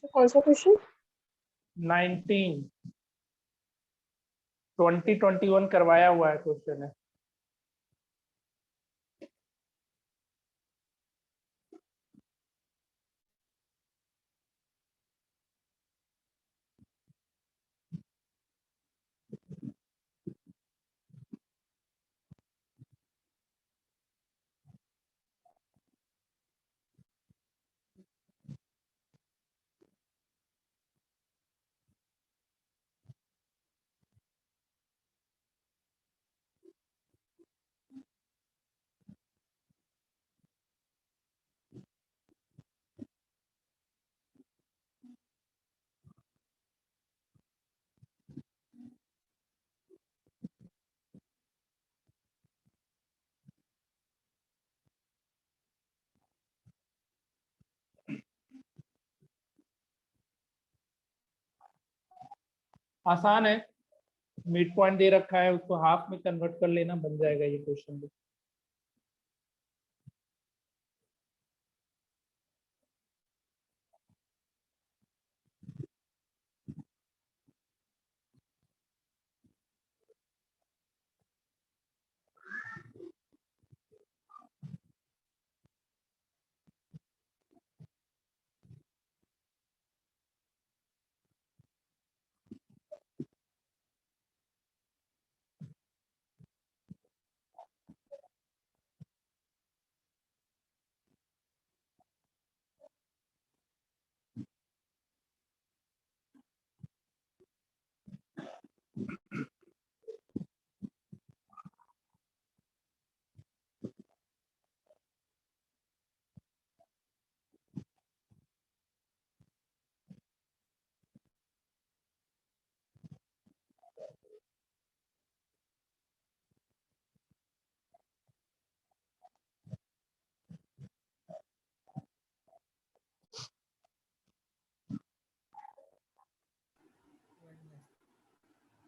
कौन सा क्वेश्चन? 19 2021 करवाया हुआ है क्वेश्चन है। आसान है, मिड पॉइंट दे रखा है, उसको हाफ में कन्वर्ट कर लेना, बन जाएगा ये क्वेश्चन भी।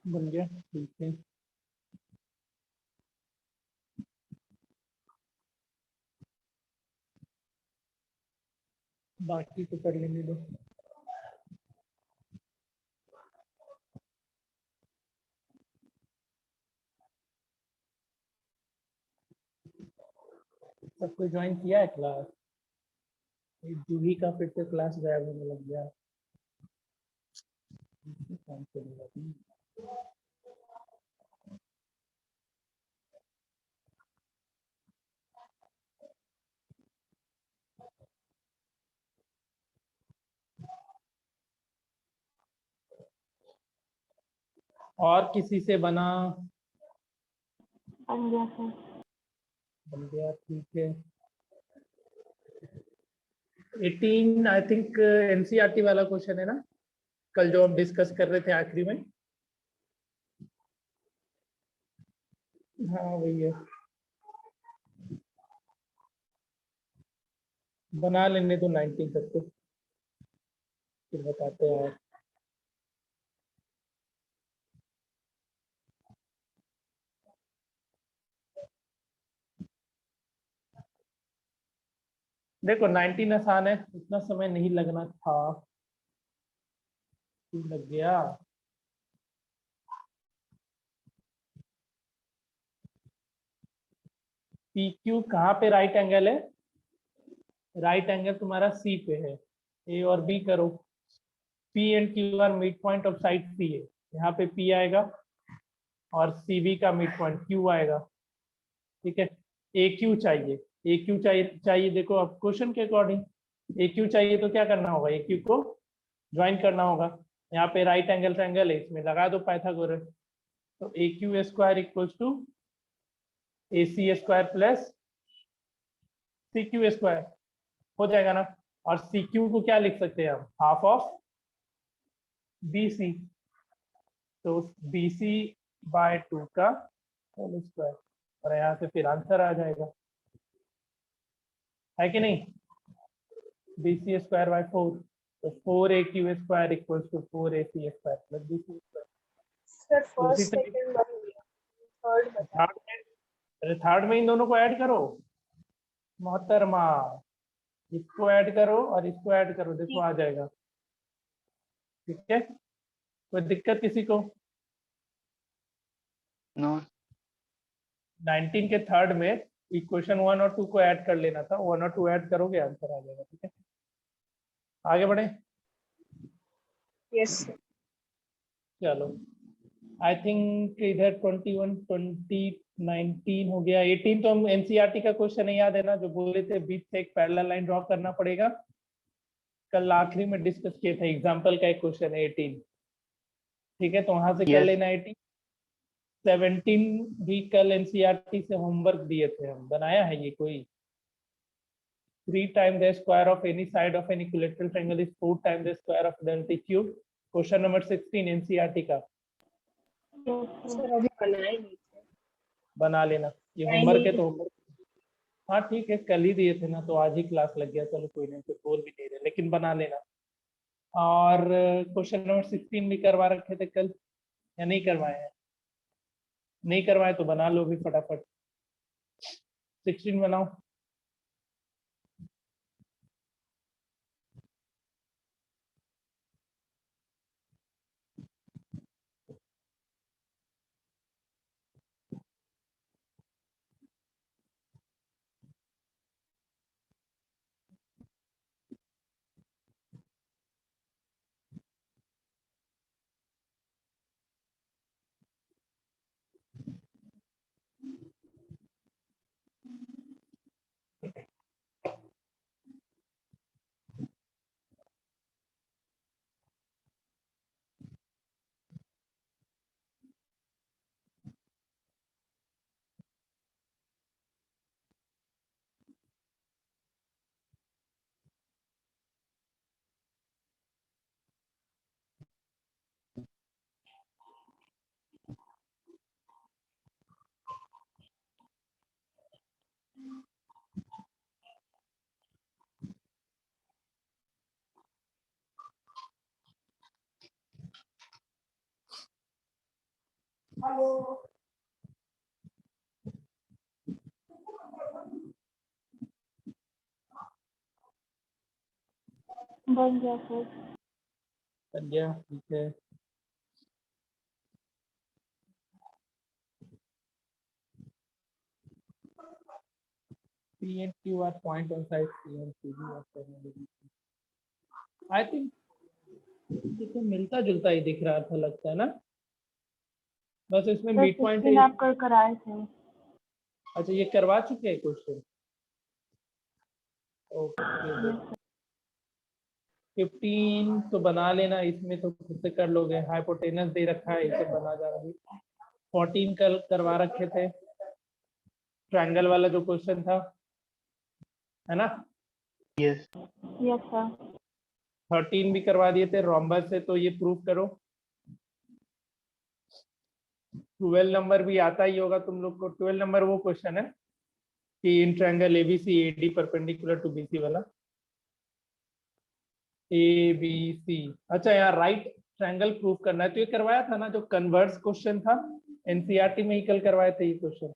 बन गया, ठीक है। बाकी तो कर लेंगे दो। सबको ज्वाइन किया है क्लास? जूही का फिर से क्लास गायब होने लग गया। काम चलेगा भी। और किसी से बना? बन गया सर। बन गया, ठीक है। 18 आई थिंक एनसीईआरटी वाला क्वेश्चन है ना, कल जो हम डिस्कस कर रहे थे आखिरी में। हाँ वही है, बना लेने तो 19 तक तो, फिर बताते हैं। देखो 19 आसान है, इतना समय नहीं लगना था, क्यों लग गया? पी क्यू कहाँ पे राइट एंगल है? राइट एंगल तुम्हारा सी पे है। ए और बी करो। P and Q are mid point of side C है, यहाँ पे पी आएगा और सी बी का मिड पॉइंट क्यू आएगा, ठीक है। ए क्यू चाहिए, ए क्यू चाहिए। देखो अब क्वेश्चन के अकॉर्डिंग ए क्यू चाहिए तो क्या करना होगा, ए क्यू को ज्वाइन करना होगा। यहाँ पे राइट एंगल ट्रायंगल है, इसमें लगा दो पाइथागोरस। तो A Q square equals to A C square plus C Q square, हो जाएगा ना। और सी क्यू को क्या लिख सकते हैं हम, हाफ ऑफ बी सी। तो बी सी बाय 2 का होल स्क्वायर, और यहाँ से फिर आंसर आ जाएगा, है कि नहीं। बी सी स्क्वायर बाय 4, तो 4 AQ square equals to 4 AC square plus B C square. Sir first second बन गया, थर्ड बता। थर्ड में इन दोनों को ऐड करो मोहतरमा, इसको ऐड करो और इसको ऐड करो, देखो आ जाएगा। ठीक है, कोई दिक्कत किसी को? नो 19 के थर्ड में इक्वेशन 1 और 2 को ऐड कर लेना था, 1 और 2 ऐड करोगे आंसर आ जाएगा। ठीक है, आगे बढ़े। Yes sir. चलो, आई थिंक इधर 21 20 19 हो गया। 18 तो हम एनसीईआरटी का क्वेश्चन है, याद है ना, जो बोले थे बीच से एक पैरेलल लाइन ड्रॉ करना पड़ेगा। कल आखिरी में डिस्कस किए थे, एग्जाम्पल का एक क्वेश्चन है 18। ठीक है, तो वहां से कर Yes. लेना 18। 17 भी कल एनसीईआरटी से होमवर्क दिए थे हम, बनाया है ये कोई? 3 times the square of any side of an equilateral triangle is 4 times the square of identity cube। Question number 16 NCERT का। सर अभी बनाए नहीं थे। बना लेना, ये होमवर्क है तो होमवर्क। हाँ ठीक है, कल ही दिए थे ना, तो आज ही क्लास लग गया, चलो कोई नहीं, फिर बोल भी नहीं रहे, लेकिन बना लेना। और क्वेश्चन नंबर 16 भी करवा रखे थे कल, या नहीं करवाए हैं? नहीं करवाए तो बना लो भी फटाफट। 16 बनाओ। हेलो। बन गया सर। बन गया, ठीक है। P and Q are point on side P and QB are perpendicular। I think देखो मिलता जुलता ही दिख रहा था, लगता है ना, बस इसमें मिड पॉइंट है। आप कल कराए थे। अच्छा, ये करवा चुके हैं क्वेश्चन? ओके, 15 तो बना लेना, इसमें तो खुद से कर लोगे, हाइपोटेनस दे रखा है, इसे बना जा रहा है। 14 कल करवा रखे थे, ट्रायंगल वाला जो क्वेश्चन था, है ना? Yes yes sir. 13 भी करवा दिए थे रोम्बस से, तो ये प्रूव करो। 12 नंबर भी आता ही होगा तुम लोग को। 12 नंबर वो क्वेश्चन है कि in triangle ABC AD perpendicular to BC वाला, ए बी सी। अच्छा, यहाँ राइट ट्रायंगल प्रूव करना है, तो ये करवाया था ना, जो कन्वर्स क्वेश्चन था, एनसीईआरटी में ही कल करवाए थे ये क्वेश्चन,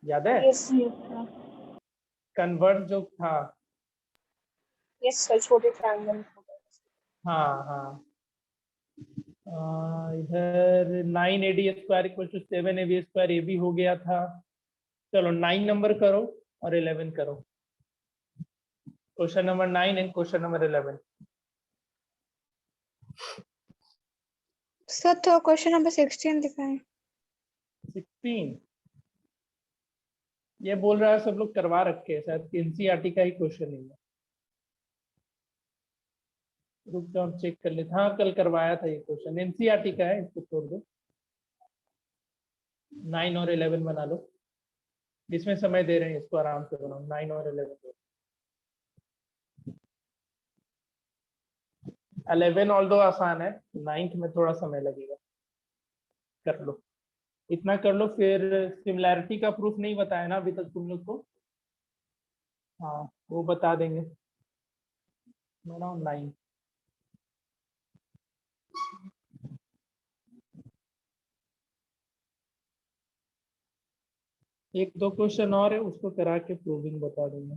याद है? Yes sir. कन्वर्स जो था, यस सर, छोटे ट्रायंगल। हाँ हाँ। इधर 9 AD square equal to 7 AB square, ये भी हो गया था। चलो 9 नंबर करो और 11 करो। Question number 9 and question number 11। Sir तो क्वेश्चन नंबर 16 दिखाएं। 16 ये बोल रहा है सब लोग करवा रखे हैं, शायद एनसीईआरटी का ही क्वेश्चन है। रुक जाओ चेक कर लेते। हाँ कल करवाया था ये क्वेश्चन, एनसीईआरटी का है, इसको छोड़ दो। 9 और 11 बना लो, इसमें समय दे रहे हैं, इसको आराम से बनाओ। 9 और 11 11 ऑल्दो आसान है, 9th में थोड़ा समय लगेगा, कर लो, इतना कर लो। फिर सिमिलैरिटी का प्रूफ नहीं बताया ना अभी तक तुम लोग को, हाँ वो बता देंगे। बनाओ 9। एक दो क्वेश्चन और है, उसको करा के प्रूविंग बता देंगे।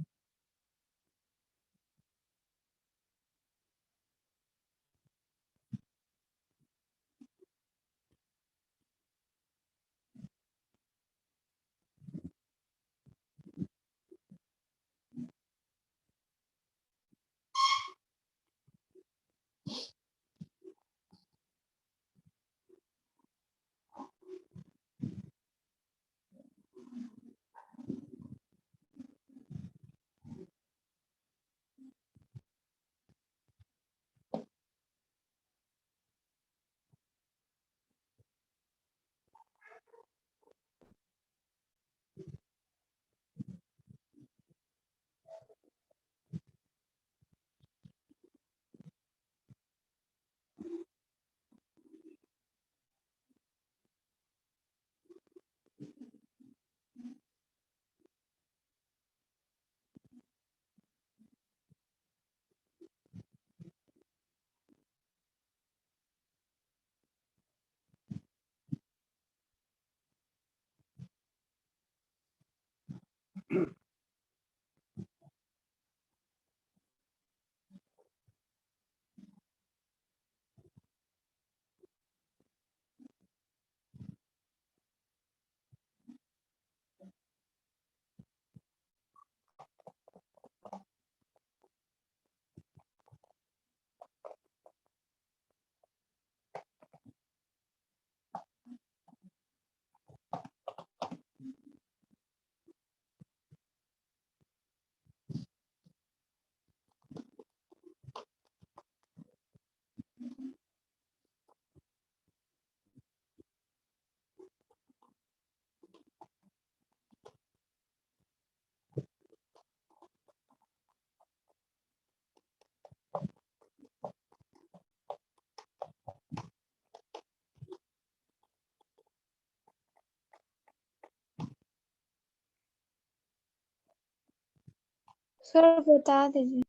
सर बता दीजिए।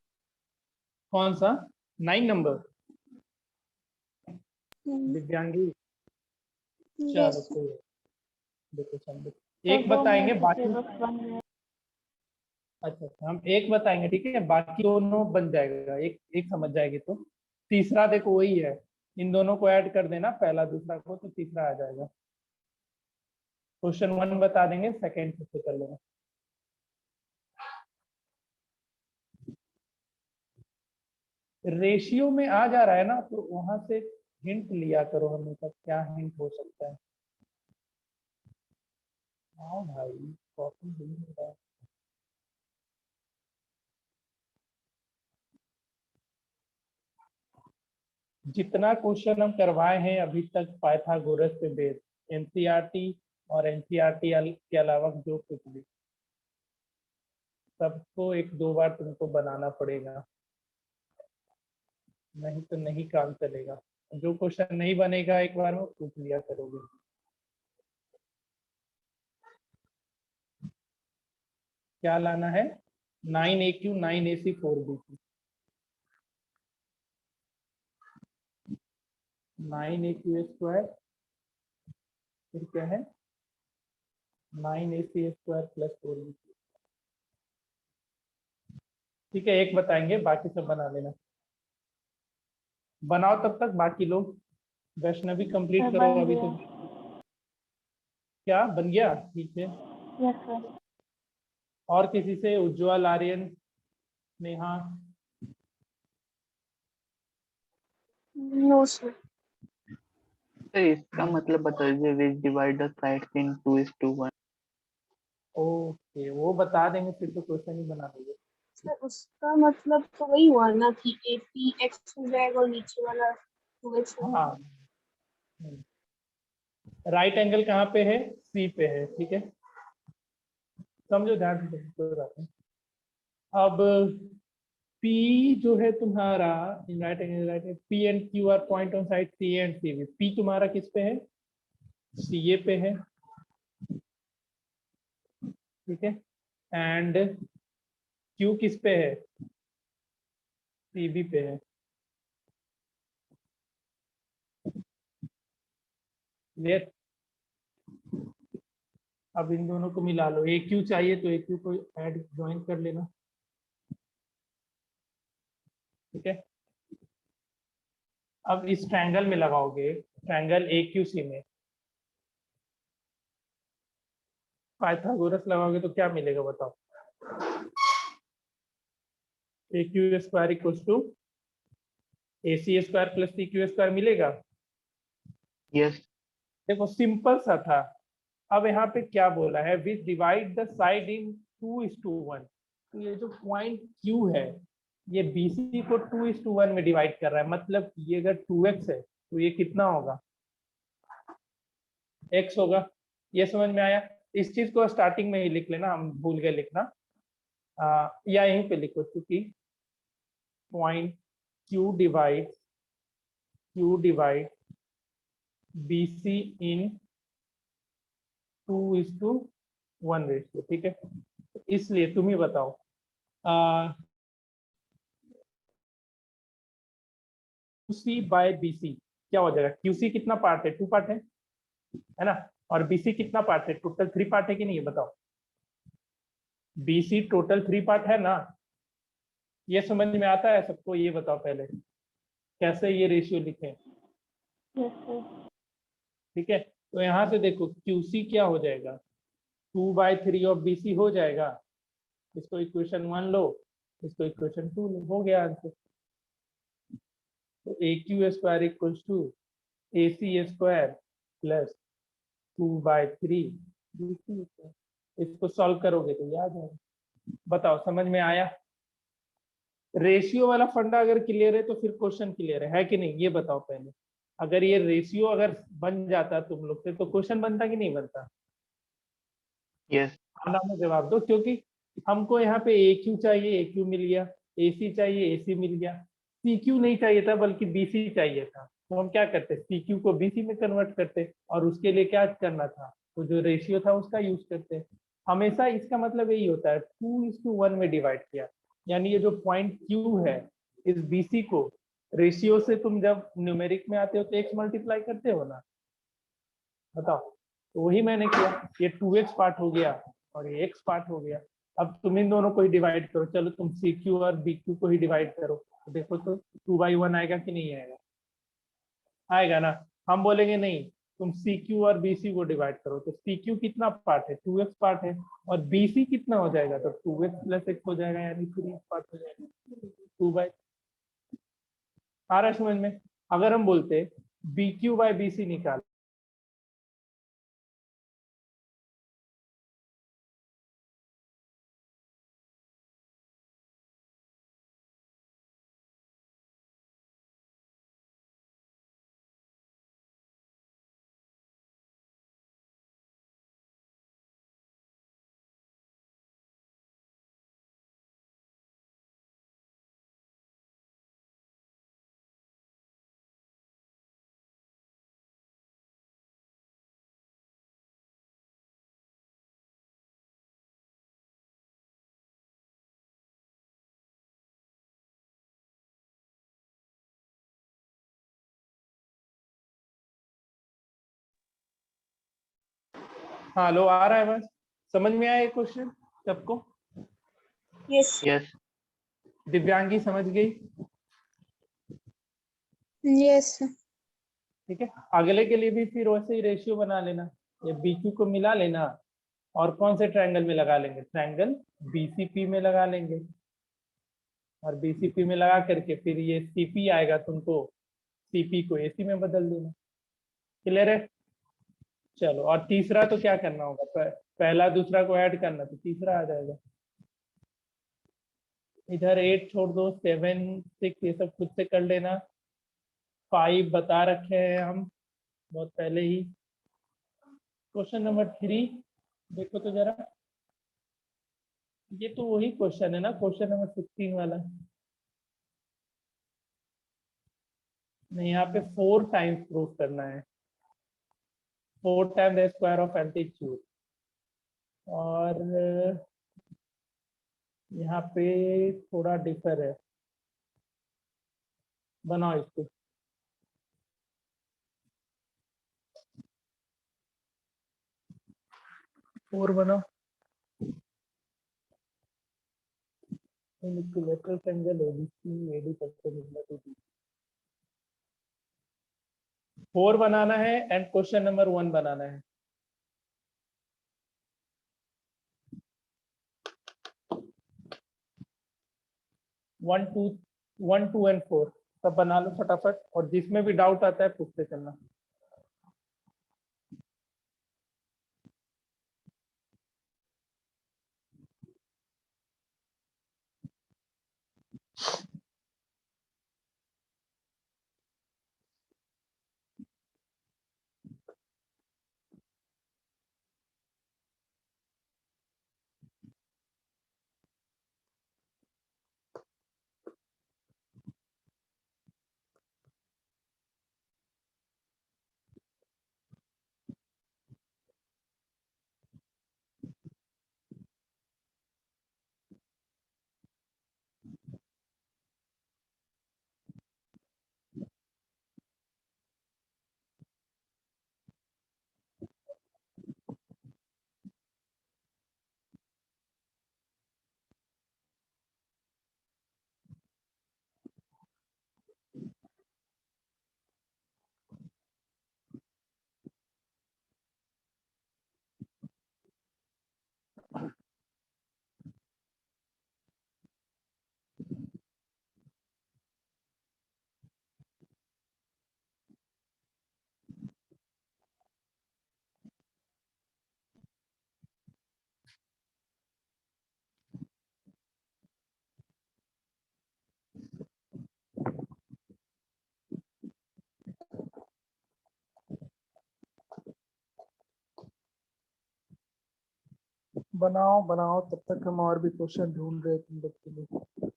कौन सा? 9 नंबर? हम्म, दिव्यांगी, चलो यस कोई बात, देखो समझो। तो एक 2 बताएंगे मिनट से बाकी। सिलेबस बन गया। अच्छा अच्छा, हम एक बताएंगे, ठीक है, बाकी दोनों बन जाएगा, एक एक समझ जाएगी तो तीसरा देखो वही है। इन दोनों को ऐड कर देना, पहला दूसरा को, तो तीसरा आ जाएगा। क्वेश्चन 1 बता देंगे, सेकंड से कर लेना। रेशियो में आ जा रहा है ना, तो वहां से हिंट लिया करो हमेशा, क्या हिंट हो सकता है। हाँ भाई, कॉपी नहीं हो रहा है। जितना क्वेश्चन हम करवाए हैं अभी तक पाइथागोरस पे बेस्ड, एनसीईआरटी और एनसीईआरटी के अलावा जो कुछ भी, सबको एक दो बार तुमको बनाना पड़ेगा, नहीं तो नहीं काम चलेगा। जो क्वेश्चन नहीं बनेगा एक बार में पूछ लिया करोगे। क्या लाना है? 9 AQ 9 AC 4 BC। 9 AQ² फिर क्या है? 9 AC² + 4BC। ठीक है, एक बताएंगे, बाकी सब बना लेना। बनाओ तब तक बाकी लोग। वैष्णवी कंप्लीट सर करो बन अभी तो। गया। क्या बन गया? ठीक है। Yes sir. और किसी से? उज्ज्वल, आर्यन, नेहा? No sir. तो इसका मतलब बता दीजिए, which divide the sides in 2:1। Okay, वो बता देंगे फिर तो क्वेश्चन ही बना देंगे। सर उसका मतलब तो वही हुआ ना कि AP x हो जाएगा और नीचे वाला 2x हो हाँ, राइट एंगल कहाँ पे है? सी पे है, ठीक है, समझो ध्यान से, कोई बात नहीं। अब P जो है तुम्हारा, right angle, P and Q are point on side CA and CB। P तुम्हारा किस पे है? CA पे है, ठीक है, एंड Q किस पे है? CB पे है। क्लियर? अब इन दोनों को मिला लो, AQ चाहिए तो AQ को ऐड ज्वाइन कर लेना, ठीक है। अब इस ट्रायंगल में लगाओगे, ट्रायंगल AQC में पाइथागोरस लगाओगे तो क्या मिलेगा बताओ? AQ² = AC² + CQ² मिलेगा। यस। देखो सिंपल सा था। अब यहाँ पे क्या बोला है? विच डिवाइड द साइड इन 2:1। तो ये जो पॉइंट Q है, ये BC को 2:1 में डिवाइड कर रहा है, मतलब ये अगर 2x है तो ये कितना होगा? x होगा। ये समझ में आया? इस चीज को स्टार्टिंग में ही लिख लेना, हम भूल गए लिखना, या यहीं पे लिखो, क्योंकि पॉइंट Q डिवाइड BC इन 2:1 रेशियो, ठीक है। इसलिए तुम ही बताओ, QC बाय BC क्या हो जाएगा? QC कितना पार्ट है? 2 पार्ट है ना? और BC कितना पार्ट है? टोटल 3 पार्ट है कि नहीं, बताओ? BC टोटल 3 पार्ट है ना? ये समझ में आता है सबको? ये बताओ पहले कैसे ये रेशियो लिखें। Yes sir. ठीक है, तो यहाँ से देखो QC क्या हो जाएगा? 2/3 ऑफ BC हो जाएगा। इसको इक्वेशन 1 लो, इसको इक्वेशन 2 लो, हो गया आंसर। तो AQ² = AC² + 2/3 BC²। इसको सॉल्व करोगे तो याद है। बताओ समझ में आया? रेशियो वाला फंडा अगर क्लियर है तो फिर क्वेश्चन क्लियर है कि नहीं, ये बताओ पहले। अगर ये रेशियो अगर बन जाता तुम लोग से तो क्वेश्चन बनता कि नहीं बनता? यस। हाँ में जवाब दो, क्योंकि हमको यहाँ पे AQ चाहिए, AQ मिल गया, AC चाहिए, AC मिल गया, CQ नहीं चाहिए था बल्कि BC चाहिए था। तो हम क्या करते? CQ को BC में कन्वर्ट करते, और उसके लिए क्या करना था? तो जो रेशियो था उसका यूज करते। हमेशा इसका मतलब यही होता है, 2:1 में डिवाइड किया। यानी ये जो पॉइंट क्यू है, इस बीसी को रेशियो से तुम जब न्यूमेरिक में आते हो तो एक्स मल्टीप्लाई करते हो ना, बताओ। तो वही मैंने किया, ये 2x पार्ट हो गया और ये x पार्ट हो गया। अब तुम इन दोनों को ही डिवाइड करो, चलो तुम सी क्यू और बी क्यू को ही डिवाइड करो, तो देखो तो 2/1 आएगा कि नहीं आएगा, आएगा ना। हम बोलेंगे नहीं, तुम सी क्यू और बी सी को डिवाइड करो, तो सी क्यू कितना पार्ट है, 2x पार्ट है, और बी सी कितना हो जाएगा, तो 2x + x हो जाएगा, यानी 3x पार्ट हो जाएगा। 2 आ रहा है समझ में। अगर हम बोलते B Q by B C निकाल, हाँ लो आ रहा है, बस समझ में आया ये क्वेश्चन सबको। यस। यस। दिव्यांगी समझ गई, यस। ठीक है। अगले के लिए भी फिर वैसे ही रेशियो बना लेना, ये बी क्यू को मिला लेना, और कौन से ट्रायंगल में लगा लेंगे, ट्रायंगल बीसीपी में लगा लेंगे, और बीसीपी में लगा करके फिर ये सीपी आएगा, तुमको सीपी को एसी में बदल देना। क्लियर है। चलो, और तीसरा तो क्या करना होगा, पहला दूसरा को ऐड करना, तो तीसरा आ जाएगा। इधर 8 छोड़ दो, 7 6 ये सब खुद से कर लेना। 5 बता रखे हैं हम बहुत पहले ही। क्वेश्चन नंबर 3 देखो तो जरा, ये तो वही क्वेश्चन है ना, क्वेश्चन नंबर 16 वाला। नहीं, यहाँ पे 4 टाइम्स प्रूव करना है, 4 time the square of altitude, और यहाँ पे थोड़ा डिफर है, बनाओ इसको। और बनाओ, equilateral triangle ABC AD perpendicular to B. 4 बनाना है एंड क्वेश्चन नंबर 1 बनाना है। वन टू एंड 4 सब बना लो फटाफट, और जिसमें भी डाउट आता है पूछते चलना। बनाओ बनाओ, तब तक हम और भी क्वेश्चन ढूंढ रहे हैं तुम लोग के लिए।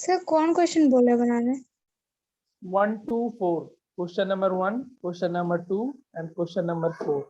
सर कौन क्वेश्चन बोला बनाने? 1 to 4, question number 1, question number 2 and question number 4.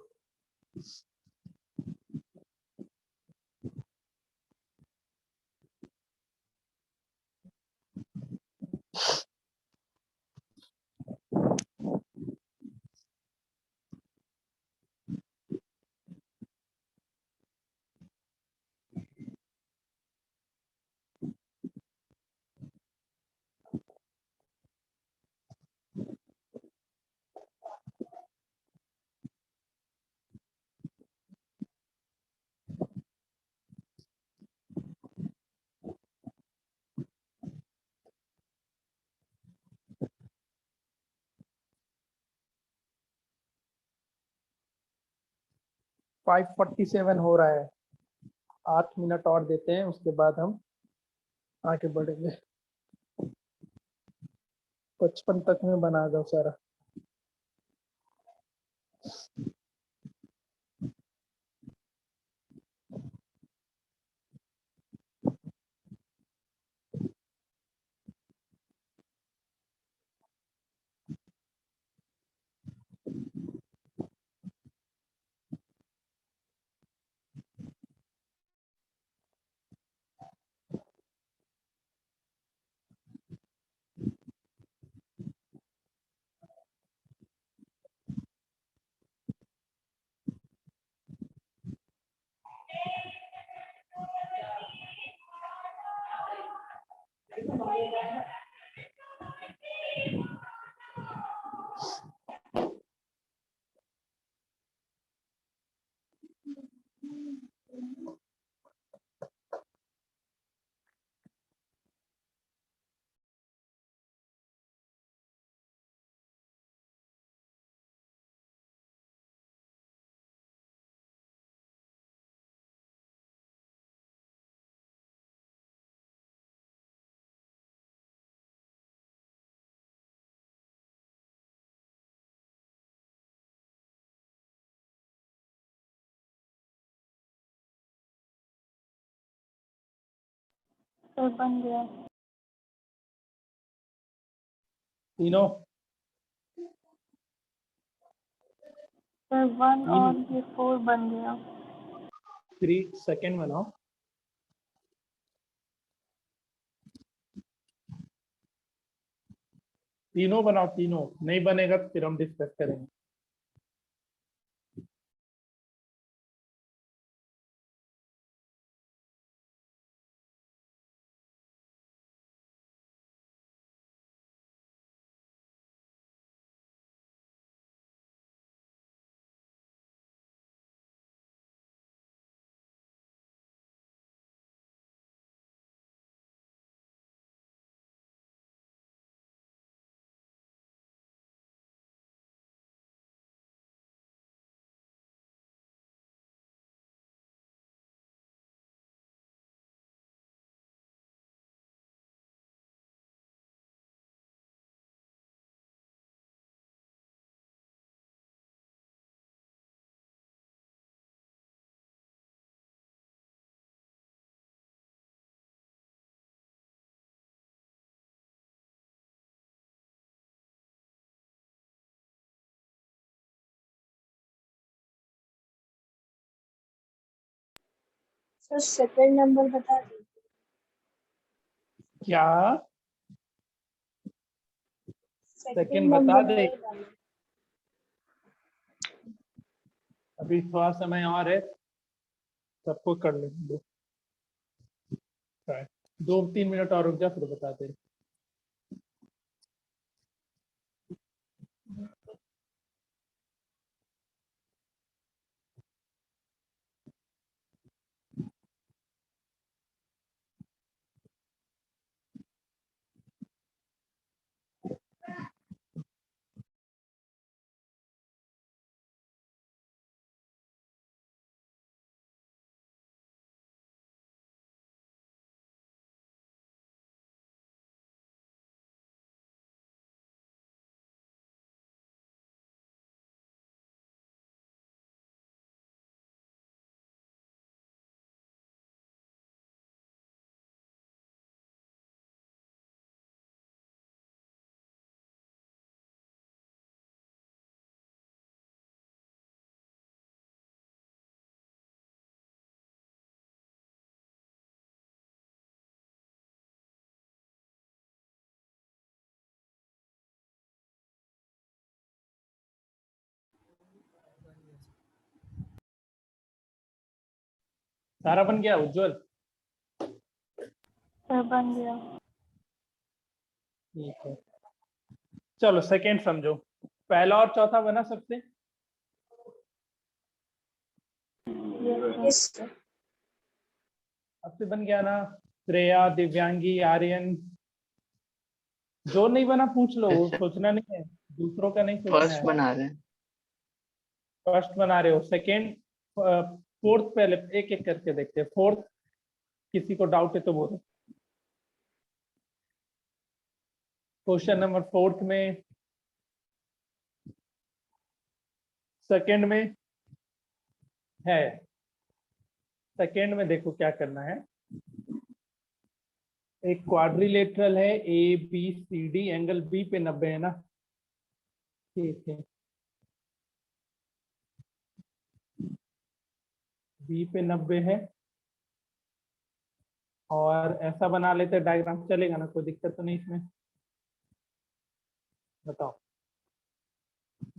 Five 47 हो रहा है, 8 मिनट और देते हैं, उसके बाद हम आगे बढ़ेंगे. 55 तक में बना दो सारा. सर बन गया। तीनों सर 1 और ये 4 बन गया। 3 सेकेंड बनाओ. तीनों बनाओ, तीनों नहीं बनेगा तो फिर हम डिस्कस करेंगे. सर सेकंड नंबर बता दीजिए. क्या सेकंड बता नंबर दे? नहीं डाला. अभी थोड़ा समय और है, सबको कर लेंगे. 2-3 मिनट और रुक जा, फिर बताते हैं. सारा बन गया उज्जवल? सर बन गया। ठीक है, चलो सेकेंड समझो। पहला और चौथा बना सकते? Yes sir. अब से बन गया ना? श्रेया, दिव्यांगी, आर्यन, जो नहीं बना पूछ लो, Yes, sir. सोचना नहीं है, दूसरों का नहीं सोचना फर्स्ट है। बना रहे हैं। फर्स्ट बना रहे हो? सेकेंड, फोर्थ पहले एक एक करके देखते हैं। फोर्थ किसी को डाउट है तो बोलो। क्वेश्चन नंबर फोर्थ में, सेकेंड में है। सेकेंड में देखो क्या करना है। एक क्वाड्रिलेटरल है, A B C D, angle B पे 90 है ना? ठीक है, बी पे 90 है, और ऐसा बना लेते हैं डायग्राम, चलेगा ना? कोई दिक्कत तो नहीं इसमें? बताओ।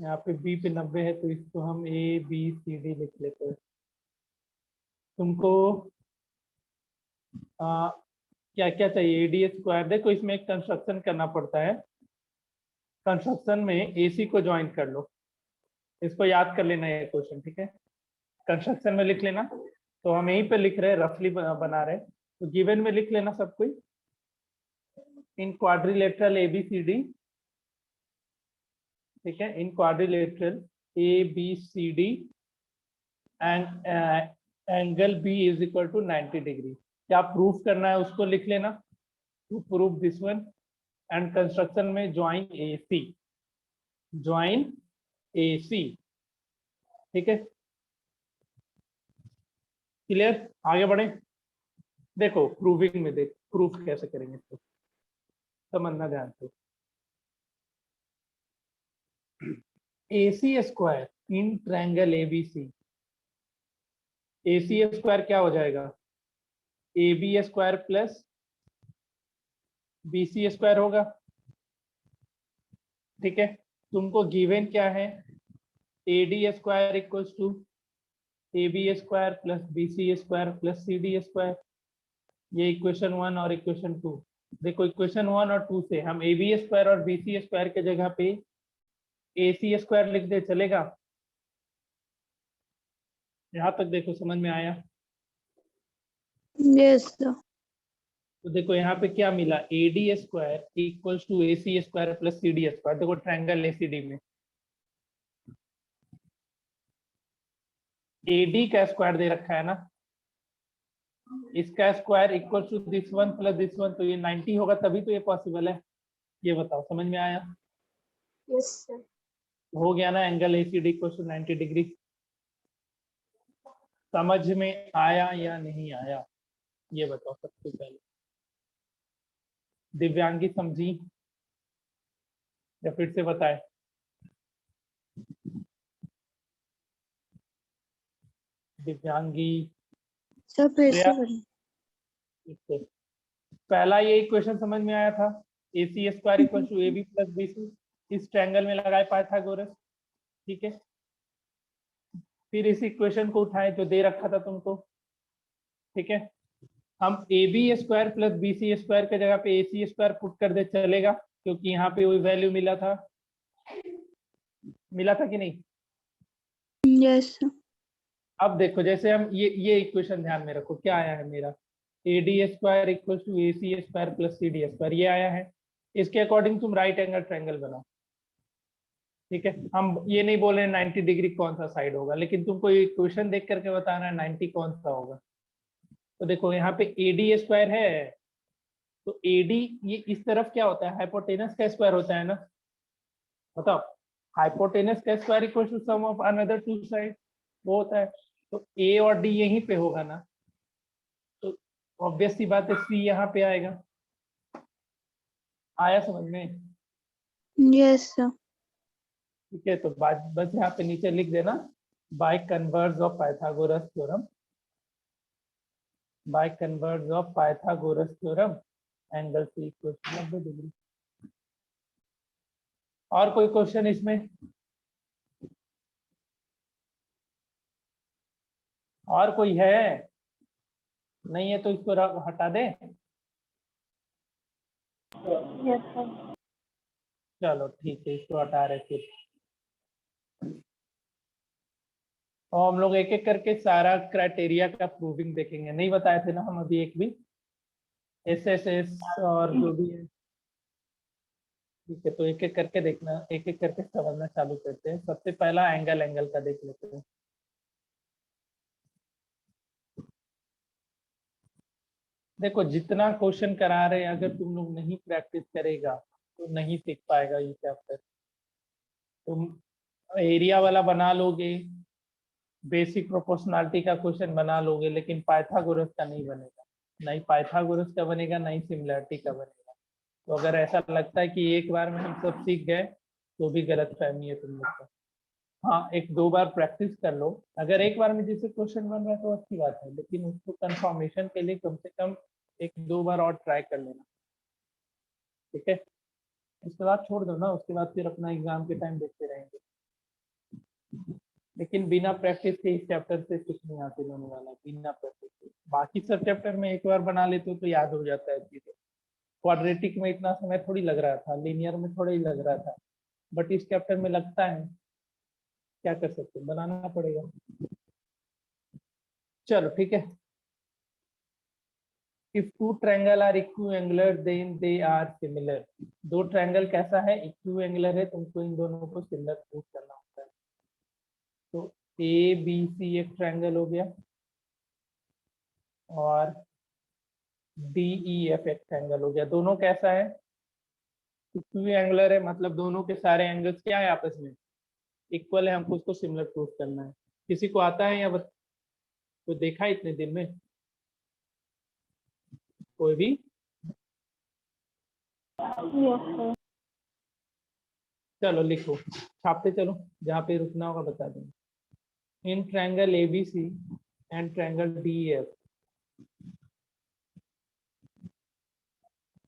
यहाँ पे बी पे 90 है तो इसको हम ए बी सी डी लिख लेते हैं। तुमको क्या क्या चाहिए? AD square. देखो इसमें एक कंस्ट्रक्शन करना पड़ता है। कंस्ट्रक्शन में एसी को ज्वाइन कर लो। इसको याद कर लेना ये क्वेश्चन, ठीक है? कंस्ट्रक्शन में लिख लेना। तो हम यहीं पे लिख रहे हैं, रफली बना रहे हैं, तो गिवन में लिख लेना सब कोई। इन क्वाड्रिलेटरल ABCD, ठीक है, in quadrilateral ABCD angle B is equal to 90 degree. क्या प्रूफ करना है उसको लिख लेना। To prove this one, and construction में ज्वाइन AC, ठीक है? क्लियर? आगे बढ़े। देखो प्रूविंग में देख, प्रूफ कैसे करेंगे इसको समझना ध्यान से। AC square in triangle ABC, AC square क्या हो जाएगा? AB square plus BC square होगा, ठीक है? तुमको गिवन क्या है? AD square equals to AB square plus BC square plus CD square. ये इक्वेशन 1 और इक्वेशन 2। देखो इक्वेशन 1 और 2 से हम AB स्क्वायर और BC स्क्वायर के जगह पे AC स्क्वायर लिख दे, चलेगा? यहाँ तक देखो समझ में आया? Yes sir. तो देखो यहाँ पे क्या मिला? AD square equals to AC square plus CD square. देखो ट्रायंगल ACD में AD का स्क्वायर दे रखा है ना, इसका square equal to this one plus this one, तो ये 90 होगा, तभी तो ये पॉसिबल है। ये बताओ, समझ में आया? Yes sir. हो गया ना? Angle ACD equal to 90 degree. समझ में आया या नहीं आया ये बताओ सबसे पहले। दिव्यांगी समझी या फिर से बताए? दिव्यांगी, सर फिर से श्रेया? बोलिए। ठीक है। पहला ये इक्वेशन समझ में आया था, AC square equal to AB plus BC, इस ट्रायंगल में लगाए पाइथागोरस, ठीक है? फिर इस इक्वेशन को उठाए जो दे रखा था तुमको, ठीक है? हम AB square plus BC square के जगह पे AC स्क्वायर पुट कर दे, चलेगा? क्योंकि यहाँ पे वही वैल्यू मिला था कि नहीं? Yes sir. अब देखो जैसे हम ये इक्वेशन ध्यान में रखो, क्या आया है मेरा? AD square equal to AC square plus CD square, ये आया है। इसके अकॉर्डिंग तुम राइट एंगल ट्रायंगल बनाओ, ठीक है? हम ये नहीं बोल रहे 90 डिग्री कौन सा साइड होगा, लेकिन तुमको ये इक्वेशन देख करके बताना है 90 कौन सा होगा। तो देखो यहाँ पे AD स्क्वायर है, तो AD ये इस तरफ क्या होता है? हाइपोटेनस का स्क्वायर होता है ना? बताओ। हाइपोटेनस का square equal to sum of another two side, वो होता है। तो A और D यहीं पे होगा ना, तो ऑब्वियस सी बात है C यहाँ पे आएगा। आया समझ में? Yes sir. ठीक है, तो बात बस यहाँ पे नीचे लिख देना, by converse of Pythagoras theorem, by converse of Pythagoras theorem angle C equal to 90 degree. और कोई क्वेश्चन इसमें? और कोई है? नहीं है तो इसको हटा दे। Yes, sir. चलो ठीक है, इसको हटा रहे फिर। और हम लोग एक एक करके सारा क्राइटेरिया का प्रूविंग देखेंगे, नहीं बताए थे ना हम अभी एक भी, SSS और जो भी है। ठीक है, तो एक एक करके देखना, एक एक करके समझना चालू करते हैं। सबसे पहला एंगल का देख लेते हैं। देखो जितना क्वेश्चन करा रहे हैं, अगर तुम लोग नहीं प्रैक्टिस करेगा तो नहीं सीख पाएगा ये चैप्टर। तुम एरिया वाला बना लोगे, बेसिक प्रोपोर्शनलिटी का क्वेश्चन बना लोगे, लेकिन पाइथागोरस का नहीं बनेगा। नहीं पाइथागोरस का बनेगा, नहीं सिमिलरिटी का बनेगा। तो अगर ऐसा लगता है कि एक बार में हम सब सीख गए, तो भी गलत फहमी है तुम लोग का। हाँ, एक दो बार प्रैक्टिस कर लो। अगर एक बार में जैसे क्वेश्चन बन रहा है तो अच्छी बात है, लेकिन उसको कंफर्मेशन के लिए कम से कम एक दो बार और ट्राई कर लेना। ठीक है, उसके बाद छोड़ दो ना, उसके बाद फिर अपना एग्जाम के टाइम देखते रहेंगे। लेकिन बिना प्रैक्टिस के इस चैप्टर से कुछ नहीं हासिल होने वाला, बिना प्रैक्टिस के। बाकी सब चैप्टर में एक बार बना लेते हो तो याद हो जाता है चीजें। क्वाड्रेटिक में इतना समय थोड़ी लग रहा था, लीनियर में थोड़ा ही लग रहा था, बट इस चैप्टर में लगता है। क्या कर सकते, बनाना पड़ेगा। चलो ठीक है। If two triangle are equiangular, then they are similar. दो ट्रायंगल कैसा है, इक्विएंगुलर है, तुमको इन दोनों को सिमिलर प्रूव करना होता है। तो ABC एक ट्रायंगल हो गया, और DEF एक ट्रायंगल हो गया। दोनों कैसा है, इक्विएंगुलर है, मतलब दोनों के सारे एंगल्स क्या है, आपस में इक्वल है। हमको उसको सिमिलर प्रूव करना है। किसी को आता है या कोई देखा है इतने दिन में, कोई भी? Yes, sir. चलो लिखो, छापते चलो, जहाँ पे रुकना होगा बता देंगे। इन triangle ABC and triangle DEF,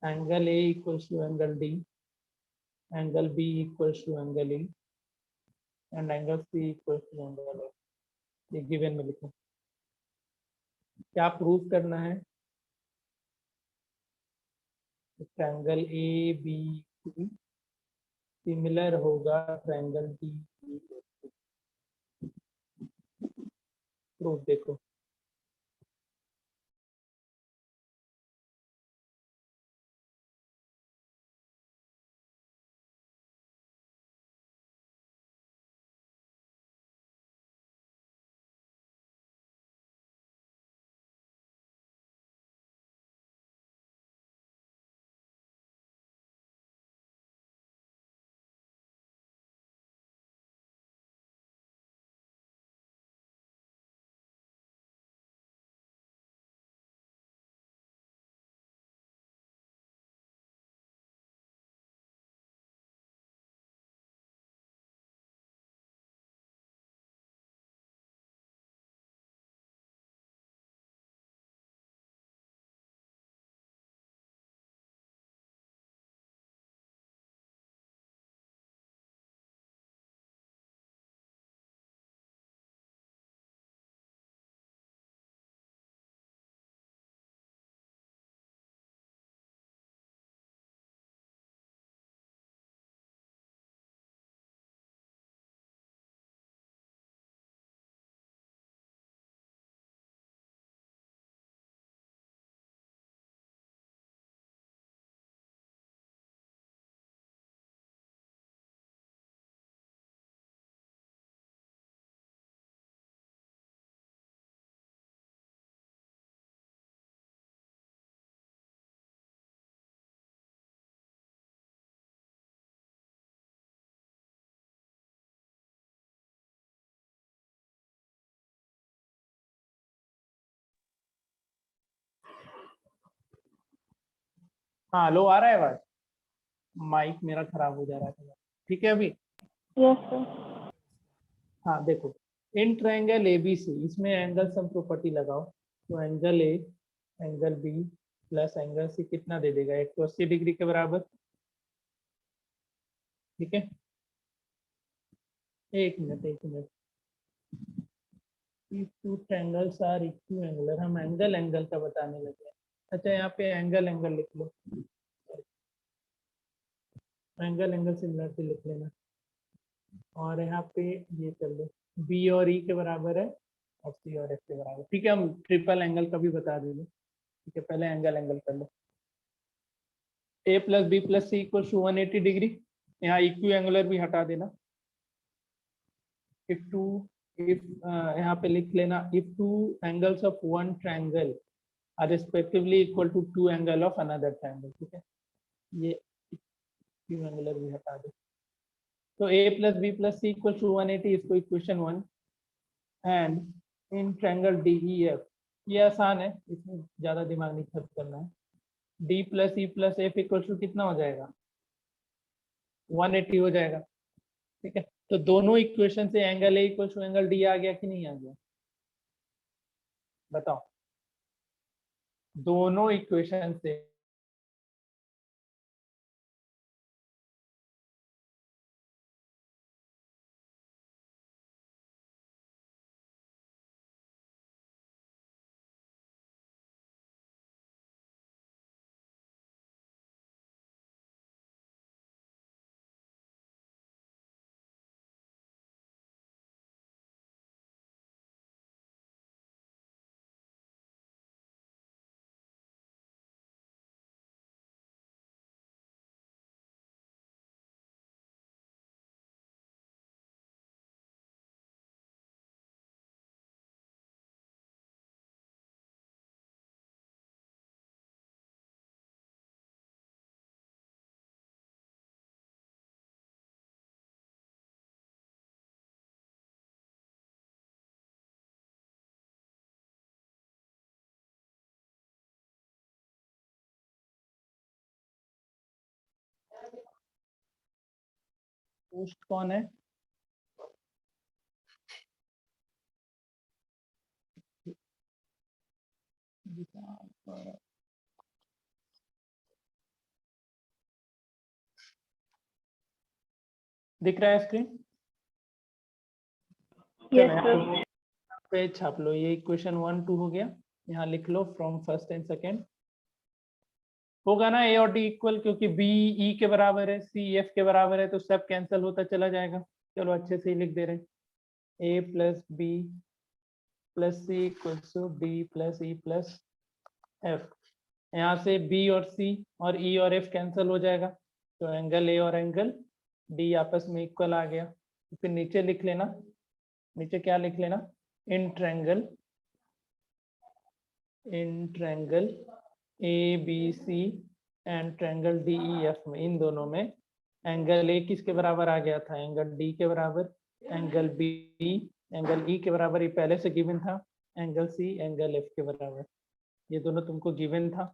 angle A equals to angle D, angle B equals to angle E, and angle C equals to angle F। ये गिवन में लिखो। क्या प्रूव करना है, ट्रायंगल ABC सिमिलर होगा ट्रायंगल DEF। प्रूफ देखो। हाँ, लो आ रहा है आवाज? माइक मेरा खराब हो जा रहा था। ठीक है अभी। Yes, sir. हाँ देखो, इन ट्रायंगल ABC, इसमें एंगल सम प्रॉपर्टी लगाओ। तो angle A angle B plus angle C कितना दे देगा, 180 डिग्री के बराबर। ठीक है, एक minute. If two triangles are equiangular, हम एंगल का बताने लगे। अच्छा यहाँ पे एंगल लिख लो, एंगल सिमिलर से लिख लेना, और यहाँ पे ये कर लो, बी और ई के बराबर है और सी और एफ के बराबर। ठीक है, हम ट्रिपल एंगल का भी बता देंगे। ठीक है, पहले एंगल कर लो। ए plus B plus C equal 180 degree. यहाँ इक्विएंगुलर भी हटा देना। इफ यहाँ पे लिख लेना, if two angles of one triangle are respectively equal to two angle of another triangle. ठीक है, ये इक्विएंगुलर भी हटा दो। तो a plus B plus C equal to 180, इसको equation 1। And in triangle DEF, ये आसान है, इसमें ज्यादा दिमाग नहीं खर्च करना है। d plus E plus F equal to कितना हो जाएगा, 180 हो जाएगा। ठीक है, तो दोनों इक्वेशन से angle A equal to angle D आ गया कि नहीं आ गया, बताओ। दोनों इक्वेशन से पोस्ट कौन है, दिख रहा है स्क्रीन पे? छाप लो, ये इक्वेशन 1 2 हो गया। यहाँ लिख लो फ्रॉम फर्स्ट एंड सेकेंड, होगा ना ए और डी इक्वल, क्योंकि बी ई के बराबर है, सी एफ के बराबर है, तो सब कैंसिल होता चला जाएगा। चलो अच्छे से ही लिख दे रहे हैं, A plus B plus C equal to D plus E plus F. यहाँ से बी और सी और ई और एफ कैंसिल हो जाएगा, तो एंगल ए और एंगल डी आपस में इक्वल आ गया। तो फिर नीचे लिख लेना, नीचे क्या लिख लेना, in triangle A B C and triangle D E F में, इन दोनों में एंगल ए किसके बराबर आ गया था, एंगल डी के बराबर, एंगल बी एंगल ई के बराबर, ये पहले से गिवन था, एंगल सी एंगल एफ के बराबर, ये दोनों तुमको गिवन था।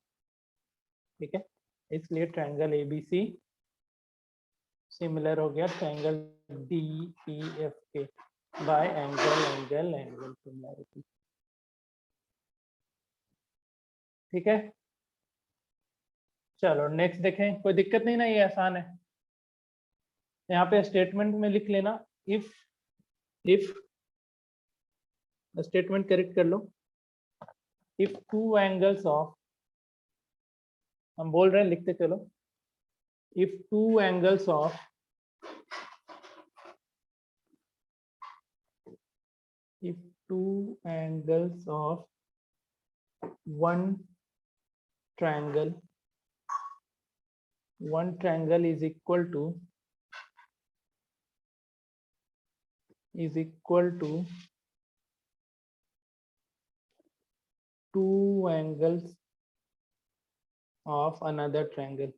ठीक है, इसलिए triangle A B C similar हो गया ट्रायंगल डी ई एफ के बाय एंगल सिमिलरिटी। ठीक है, चलो नेक्स्ट देखें, कोई दिक्कत नहीं ना, ये आसान है। यहाँ पे स्टेटमेंट में लिख लेना, इफ स्टेटमेंट करेक्ट कर लो, इफ टू एंगल्स ऑफ, हम बोल रहे हैं लिखते चलो, if two angles of one triangle is equal to two angles of another triangle.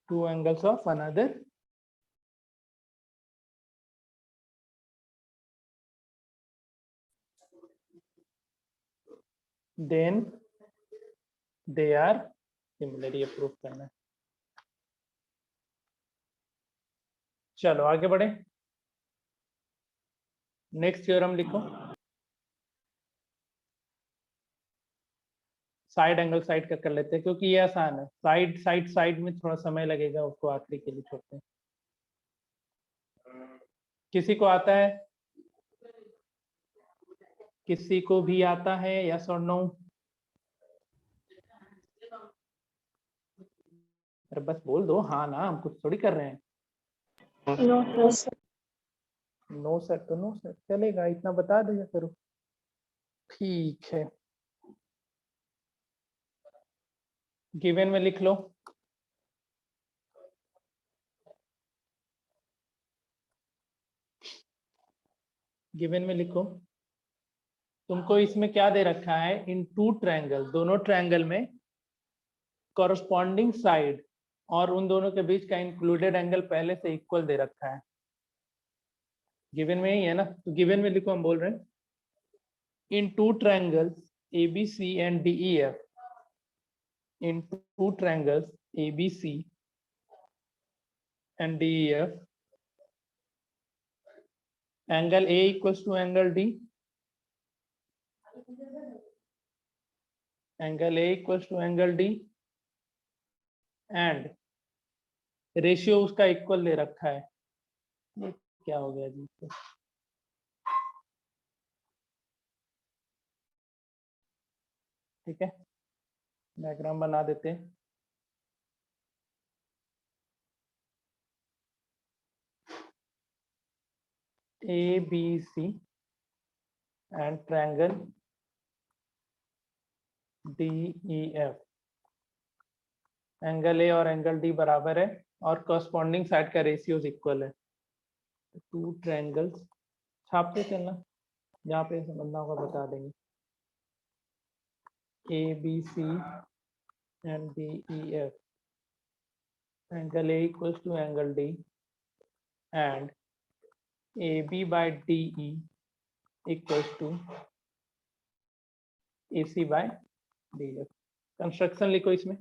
Two angles of another then they are similar, ये प्रूफ करना है। चलो आगे बढ़े, नेक्स्ट थ्योरम लिखो। साइड एंगल साइड का कर लेते हैं, क्योंकि ये आसान है। साइड में थोड़ा समय लगेगा, उसको आखिरी के लिए छोड़ते हैं। किसी को आता है? किसी को भी आता है? यस और नो? अरे बस बोल दो हाँ ना, हम कुछ थोड़ी कर रहे हैं। No no sir. Sir. No sir तो नो सर चलेगा, इतना बता दिया करो। ठीक है, गिवन में लिख लो। गिवन में लिखो। तुमको इसमें क्या दे रखा है? इन टू ट्रायंगल, दोनों ट्रायंगल में कॉरस्पॉन्डिंग साइड और उन दोनों के बीच का इंक्लूडेड एंगल पहले से इक्वल दे रखा है। गिवन में ही है ना, तो गिवन में लिखो। हम बोल रहे हैं in two triangles ABC and DEF, in two triangles ABC and DEF, angle A equals to angle D, angle A equals to angle D, and ratio उसका इक्वल दे रखा है। ये क्या हो गया जी? ठीक है, डायग्राम बना देते हैं। ABC and triangle DEF, angle A और एंगल D बराबर है और कॉरस्पॉन्डिंग साइड का रेशियोज इक्वल है। टू ट्रायंगल्स छापते चलना, जहाँ पे समझना होगा बता देंगे। ABC and DEF, angle A equals to angle D and AB by DE equals to AC by DF। Construction लिखो इसमें।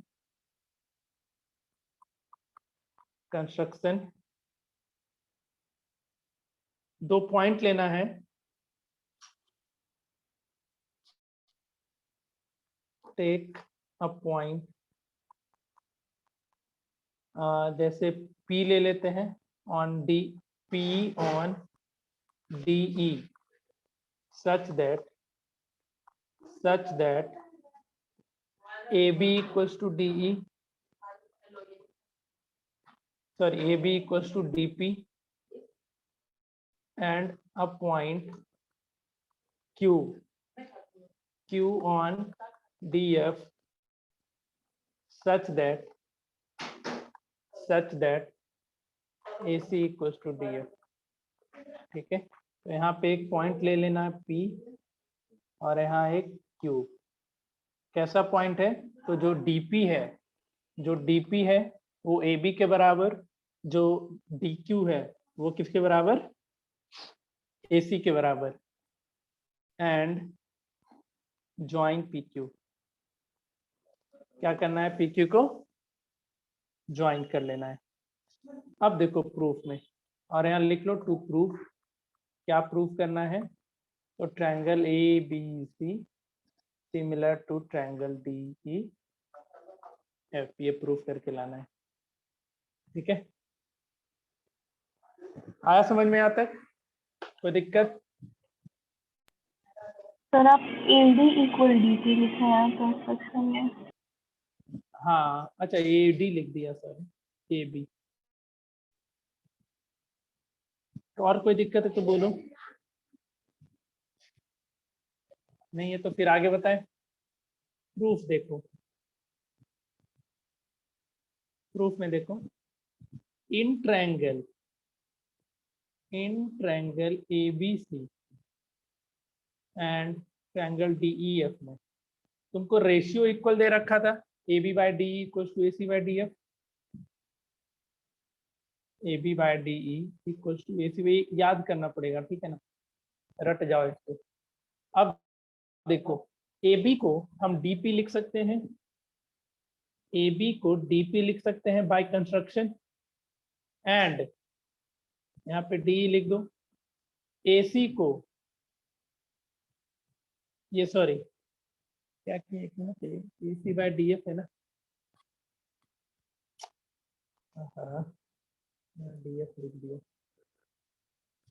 कंस्ट्रक्शन, दो पॉइंट लेना है। टेक अ पॉइंट, जैसे P ले लेते हैं on D, P on DE such that AB equals to DE, sorry, AB equals to DP and a point Q on DF such that AC equals to DF। ठीक है, तो यहाँ पे एक पॉइंट ले लेना है P और यहाँ एक Q। कैसा पॉइंट है? तो जो DP है वो AB के बराबर, जो DQ है वो किसके बराबर? AC के बराबर। एंड ज्वाइन PQ, क्या करना है? PQ को ज्वाइन कर लेना है। अब देखो प्रूफ में, और यहाँ लिख लो टू प्रूफ। क्या प्रूफ करना है? तो triangle ABC similar to triangle DEF, ये प्रूफ करके लाना है। ठीक है, आया समझ में? यहाँ तक कोई दिक्कत? सर आप AD इक्वल DP लिखे हैं कंस्ट्रक्शन में। हाँ अच्छा, AD लिख दिया सर, AB। तो और कोई दिक्कत है तो बोलो, नहीं है तो फिर आगे बताएं। प्रूफ देखो, प्रूफ में देखो, in triangle ABC and triangle DEF में तुमको रेशियो इक्वल दे रखा था, AB by DE equals to AC by DF, AB by DE equals to AC by, याद करना पड़ेगा, ठीक है ना, रट जाओ इसको। अब देखो AB को हम DP लिख सकते हैं, AB को DP लिख सकते हैं बाय कंस्ट्रक्शन, एंड यहाँ पे DE लिख दो। AC को, ये सॉरी क्या किया, एक मिनट, AC by DF है ना, हाँ DF लिख दिया।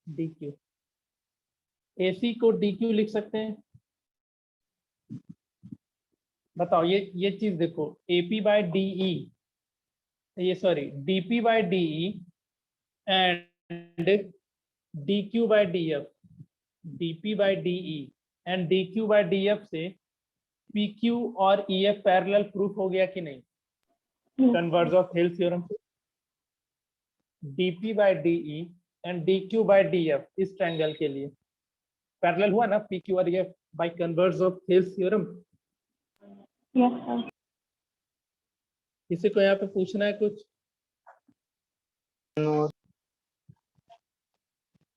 डी क्यू, AC को DQ लिख सकते हैं? बताओ, ये चीज देखो, AP बाय DE, ये sorry DP by DE and DQ by DF, DP by DE and DQ by DF से PQ और EF पैरेलल प्रूफ हो गया कि नहीं? कन्वर्ज ऑफ हेल्स थ्योरम से DP by DE and DQ by DF इस triangle के लिए पैरेलल हुआ ना, PQ और EF by converse of Thales theorem. Yes sir. किसी को यहाँ पे पूछना है कुछ? नो।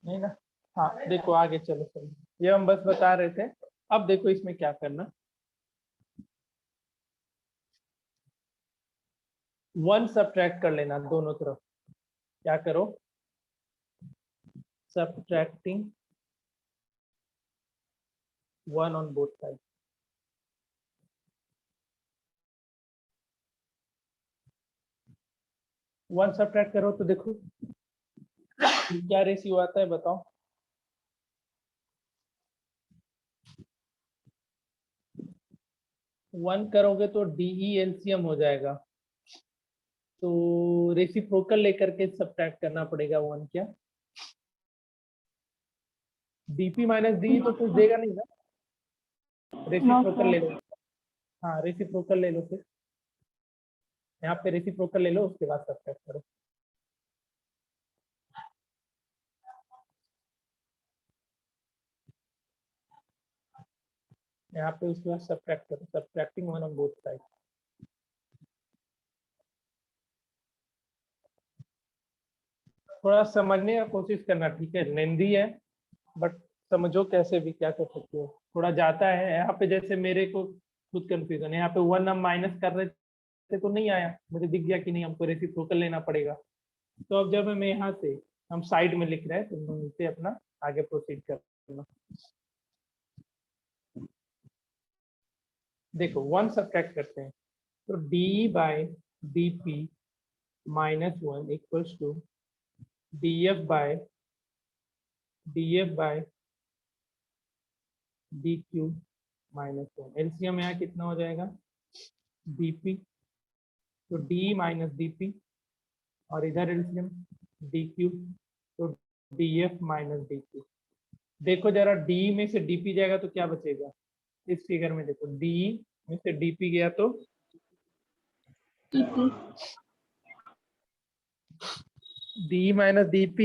नहीं ना? हाँ देखो आगे चलो चलो, ये हम बस बता रहे थे। अब देखो इसमें क्या करना, 1 सब्ट्रैक्ट कर लेना दोनों तरफ। क्या करो, subtracting 1 on both side. One subtract करो तो देखो क्या रेशियो आता है, बताओ। वन करोगे तो DE LCM हो जाएगा, तो रेसिप्रोकल लेकर के सब्ट्रैक्ट करना पड़ेगा 1 क्या, DP माइनस DE तो कुछ देगा नहीं ना, रेसिप्रोकल ले लो। हाँ रेसिप्रोकल ले लो, फिर यहाँ पे रेसिप्रोकल ले लो, उसके बाद सब्ट्रैक्ट करो। यहाँ पे उसके बाद सब्ट्रैक्ट करो, सब्ट्रैक्टिंग 1 ऑन बोथ साइड। थोड़ा समझने का कोशिश करना, ठीक है, लेंदी है बट समझो कैसे भी क्या कर सकते हो। थोड़ा जाता है यहाँ पे, जैसे मेरे को खुद कंफ्यूजन है, यहाँ पे 1 हम माइनस कर रहे थे तो नहीं आया, मुझे दिख गया कि नहीं हमको रेसिप्रोकल लेना पड़ेगा। तो अब जब हमें यहाँ से हम साइड में लिख रहे हैं तो नीचे अपना आगे प्रोसीड करना। देखो 1 सब्ट्रैक्ट करते हैं तो DE by DP minus 1 equals to DF by DQ minus 1। LCM यहाँ कितना हो जाएगा, DP तो DE माइनस DP, और इधर एलसीएम DQ तो DF माइनस DQ। देखो जरा DE में से DP जाएगा तो क्या बचेगा, इस फिगर में देखो DE में से DP गया तो DE minus DP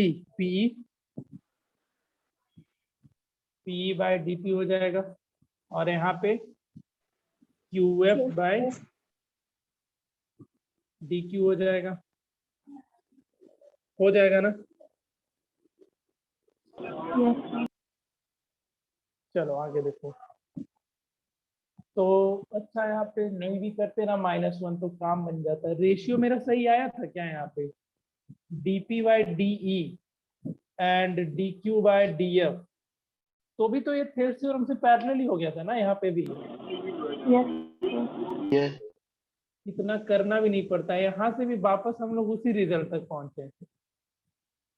PE by DP हो जाएगा, और यहाँ पे QF बाय DQ हो जाएगा ना। Yes sir. चलो आगे देखो। तो अच्छा यहाँ पे नहीं भी करते ना -1 तो काम बन जाता है। रेशियो मेरा सही आया था क्या यहाँ पे, DP by DE and DQ by DF, तो भी तो ये थेल्स थ्योरम से पैरेलल ही हो गया था ना यहाँ पे भी। Yes sir. यस। इतना करना भी नहीं पड़ता है, यहाँ से भी वापस हम लोग उसी रिजल्ट तक पहुंचे।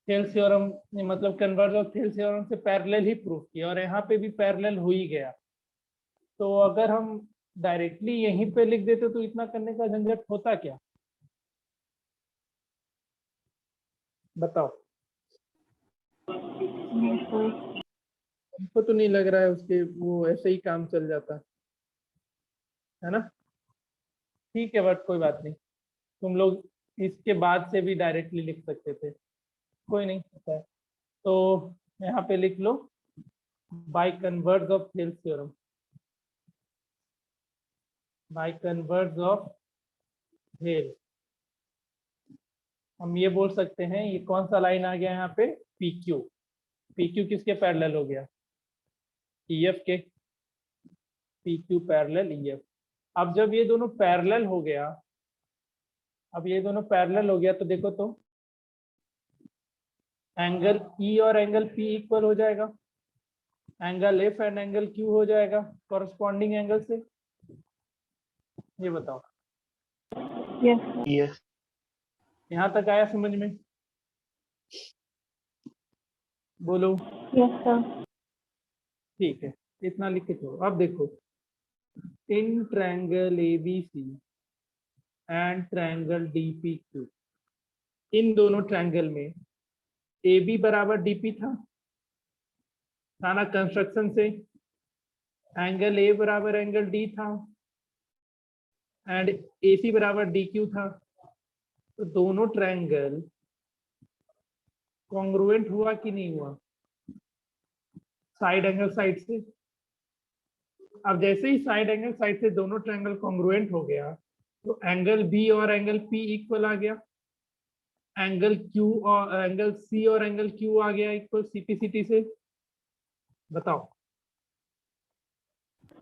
थेल्स थ्योरम मतलब कन्वर्ज ऑफ थेल्स थ्योरम से पैरेलल ही प्रूफ किया, और यहाँ पे भी पैरेलल हो ही गया। तो अगर हम डायरेक्टली यहीं पे लिख देते तो इतना करने का झंझट होता क्या, बताओ। हमको तो नहीं लग रहा है उसके वो ऐसे ही काम चल जाता है ना। ठीक है बट कोई बात नहीं, तुम लोग इसके बाद से भी डायरेक्टली लिख सकते थे, कोई नहीं होता है। तो यहाँ पे लिख लो by converse of Thales theorem, by converse of Thales. हम ये बोल सकते हैं ये कौन सा लाइन आ गया यहाँ पे, PQ। PQ किसके पैरेलल हो गया, EF के, PQ पैरेलल EF। अब जब ये दोनों पैरेलल हो गया, तो देखो तो एंगल E और एंगल P इक्वल हो जाएगा, angle F and angle Q हो जाएगा कॉरस्पॉन्डिंग एंगल से। ये बताओ, यस सर। यस। यहाँ तक आया समझ में। बोलो। Yes, sir. ठीक है, इतना लिख के छोड़ो। अब देखो, in triangle ABC and triangle DPQ, इन दोनों ट्रायंगल में ए बी बराबर डीपी था ना कंस्ट्रक्शन से, एंगल ए बराबर एंगल डी था एंड ए सी बराबर डी क्यू था। तो दोनों ट्रायंगल कॉन्ग्रुएंट हुआ कि नहीं हुआ साइड एंगल साइड से। अब जैसे ही साइड एंगल साइड से दोनों ट्रायंगल कॉन्ग्रुएंट हो गया तो एंगल बी और एंगल पी इक्वल आ गया, एंगल क्यू और एंगल सी और एंगल क्यू आ गया इक्वल सीपीसीटी से। बताओ,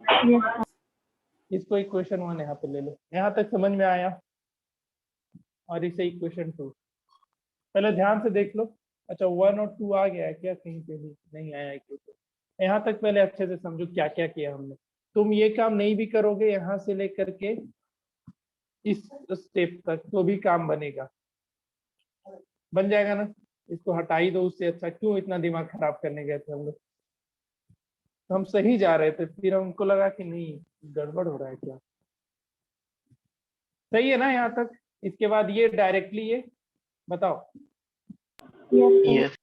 Yes, sir. इसको इक्वेशन 1 यहाँ पे ले लो। यहाँ तक समझ में आया? और इसे इक्वेशन 2 पहले ध्यान से देख लो। अच्छा 1 और 2 आ गया है क्या? कहीं पे भी नहीं आया इक्वेशन। यहाँ तक पहले अच्छे से समझो क्या क्या किया हमने। तुम ये काम नहीं भी करोगे यहाँ से लेकर के इस स्टेप तक तो भी काम बनेगा, बन जाएगा ना। इसको हटा ही दो, उससे अच्छा क्यों इतना दिमाग खराब करने गए थे हम लोग। तो हम सही जा रहे थे, फिर हमको लगा कि नहीं गड़बड़ हो रहा है क्या। सही है ना यहाँ तक? इसके बाद ये डायरेक्टली ये बताओ। Yes, sir. Yes.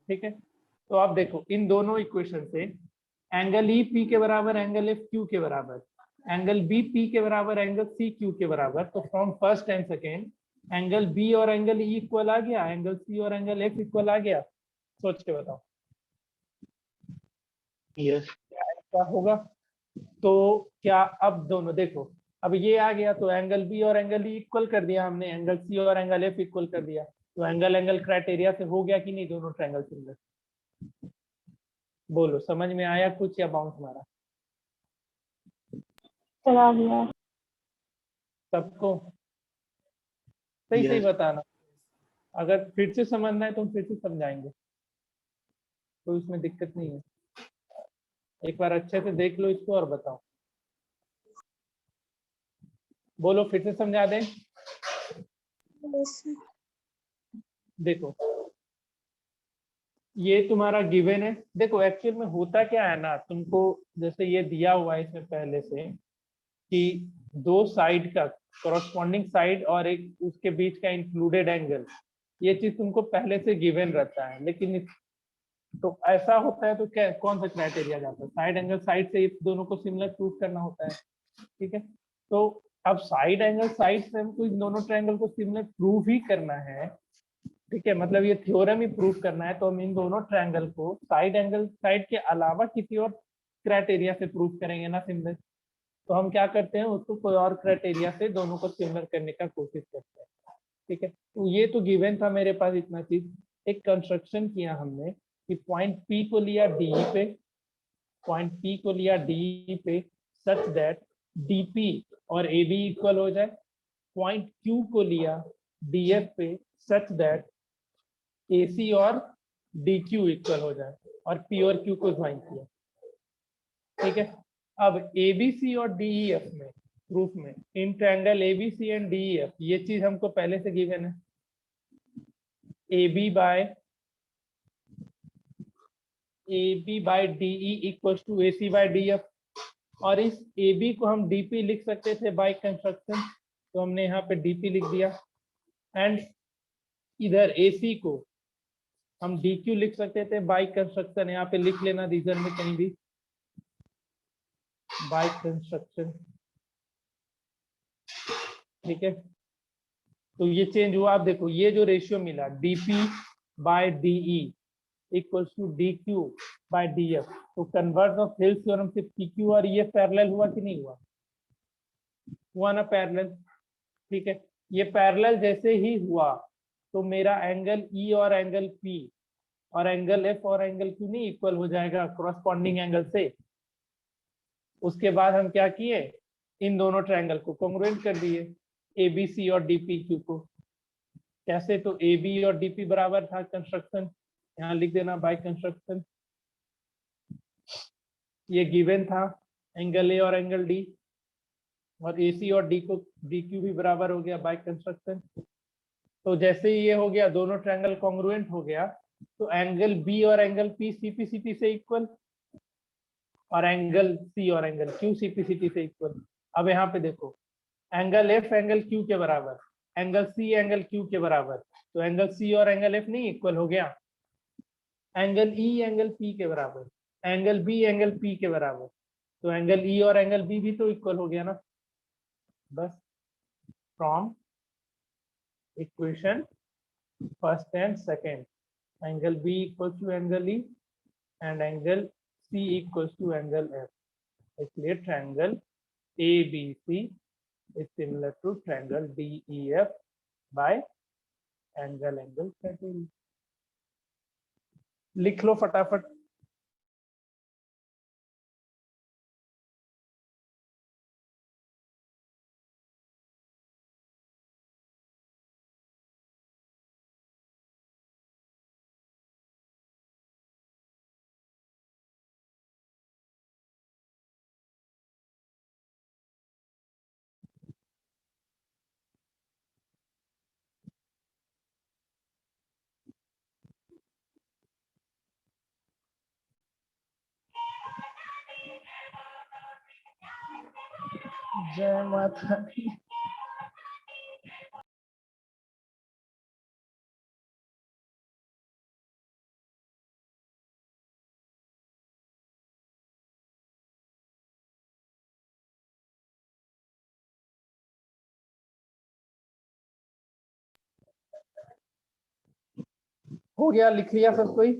ठीक है, तो आप देखो इन दोनों इक्वेशन से एंगल ई पी के बराबर एंगल एफ क्यू के बराबर, एंगल बी पी के बराबर एंगल सी क्यू के बराबर। तो from first and second angle B और एंगल ई इक्वल आ गया, एंगल सी और एंगल एफ इक्वल आ गया। सोच के बताओ Yes. क्या होगा। तो क्या अब दोनों देखो, अब ये आ गया तो एंगल बी और एंगल ई इक्वल कर दिया हमने, एंगल सी और एंगल एफ इक्वल कर दिया। तो एंगल एंगल क्राइटेरिया से हो गया कि नहीं दोनों ट्रायंगल सिमिलर। बोलो समझ में आया कुछ या बाउंस मारा चला गया। सबको? सही सही Yes. बताना, अगर फिर से समझना है तो हम फिर से समझाएंगे, तो इसमें दिक्कत नहीं है। एक बार अच्छे से देख लो इसको और बताओ। बोलो फिर से समझा दें। Yes, sir. देखो ये तुम्हारा गिवन है। देखो एक्चुअल में होता क्या है ना, तुमको जैसे ये दिया हुआ है इसमें पहले से कि दो साइड का कॉरस्पॉन्डिंग साइड और एक उसके बीच का इंक्लूडेड एंगल, ये चीज तुमको पहले से गिवन रहता है। लेकिन तो ऐसा होता है तो क्या कौन सा क्राइटेरिया जाता है? साइड एंगल साइड से दोनों को सिमिलर प्रूव करना होता है। ठीक है, तो अब साइड एंगल साइड से हमको इन दोनों ट्रायंगल को सिमिलर प्रूव ही करना है। ठीक है, मतलब ये थ्योरम ही प्रूव करना है, तो हम इन दोनों ट्रायंगल को साइड एंगल साइड के अलावा किसी और क्राइटेरिया से प्रूव करेंगे ना सिमिलर। तो हम क्या करते हैं, उसको कोई और क्राइटेरिया से दोनों को सिमिलर करने का कोशिश करते हैं। ठीक है, तो ये तो गिवन था मेरे पास इतना चीज। एक कंस्ट्रक्शन किया हमने कि पॉइंट पी को लिया डी पे, पॉइंट पी को लिया डी पे सच दैट डीपी और ए बी इक्वल हो जाए। पॉइंट क्यू को लिया डी एफ पे सच दैट ए सी और डी क्यू इक्वल हो जाए, और पी और क्यू को ज्वाइन किया। ठीक है, अब ए बी सी और डी ई एफ में प्रूफ में in triangle A B C and D E F, ये चीज हमको पहले से गिवन है। A B by D E equal to A C by D F, और इस ए बी को हम डी पी लिख सकते थे बाय कंस्ट्रक्शन, तो हमने यहाँ पे डी पी लिख दिया। एंड इधर ए सी को हम डी क्यू लिख सकते थे बाय कंस्ट्रक्शन, यहाँ पे लिख लेना रीजन में कहीं भी बाय कंस्ट्रक्शन। ठीक है, तो ये चेंज हुआ। आप देखो ये जो रेशियो मिला DP by DE equals to D Q by D F, तो कन्वर्स ऑफ हिल्स थ्योरम से पी क्यू और ये पैरेलल हुआ कि नहीं हुआ? हुआ ना पैरेलल। ठीक है, ये पैरेलल जैसे ही हुआ तो मेरा एंगल ई और एंगल पी और एंगल एफ और एंगल क्यू नहीं इक्वल हो जाएगा कॉरस्पॉन्डिंग एंगल से। उसके बाद हम क्या किए, इन दोनों ट्रायंगल को कॉन्ग्रुएंट कर दिए, ए बी सी और डी पी क्यू को। कैसे? तो ए बी और डी पी बराबर था कंस्ट्रक्शन, यहाँ लिख देना बाय कंस्ट्रक्शन। ये गिवन था एंगल ए और एंगल डी, और ए सी और डी को डी क्यू भी बराबर हो गया बाय कंस्ट्रक्शन। तो जैसे ही ये हो गया दोनों ट्रायंगल कॉन्ग्रुएंट हो गया, तो एंगल बी और एंगल पी सीपीसीटी से इक्वल, और एंगल सी और एंगल क्यू सीपीसीटी से इक्वल। अब यहाँ पे देखो, एंगल एफ एंगल क्यू के बराबर, एंगल सी एंगल क्यू के बराबर, तो एंगल सी और एंगल एफ नहीं इक्वल हो गया। एंगल ई एंगल पी के बराबर, एंगल बी एंगल पी के बराबर, तो एंगल ई और एंगल बी भी तो इक्वल हो गया ना। बस from equation first and second, angle B equal to angle E and angle C equal to angle F, इसलिए triangle ABC is similar to triangle DEF by angle criteria। लिख लो फटाफट। जय माता दी। हो गया, लिख लिया सब कोई?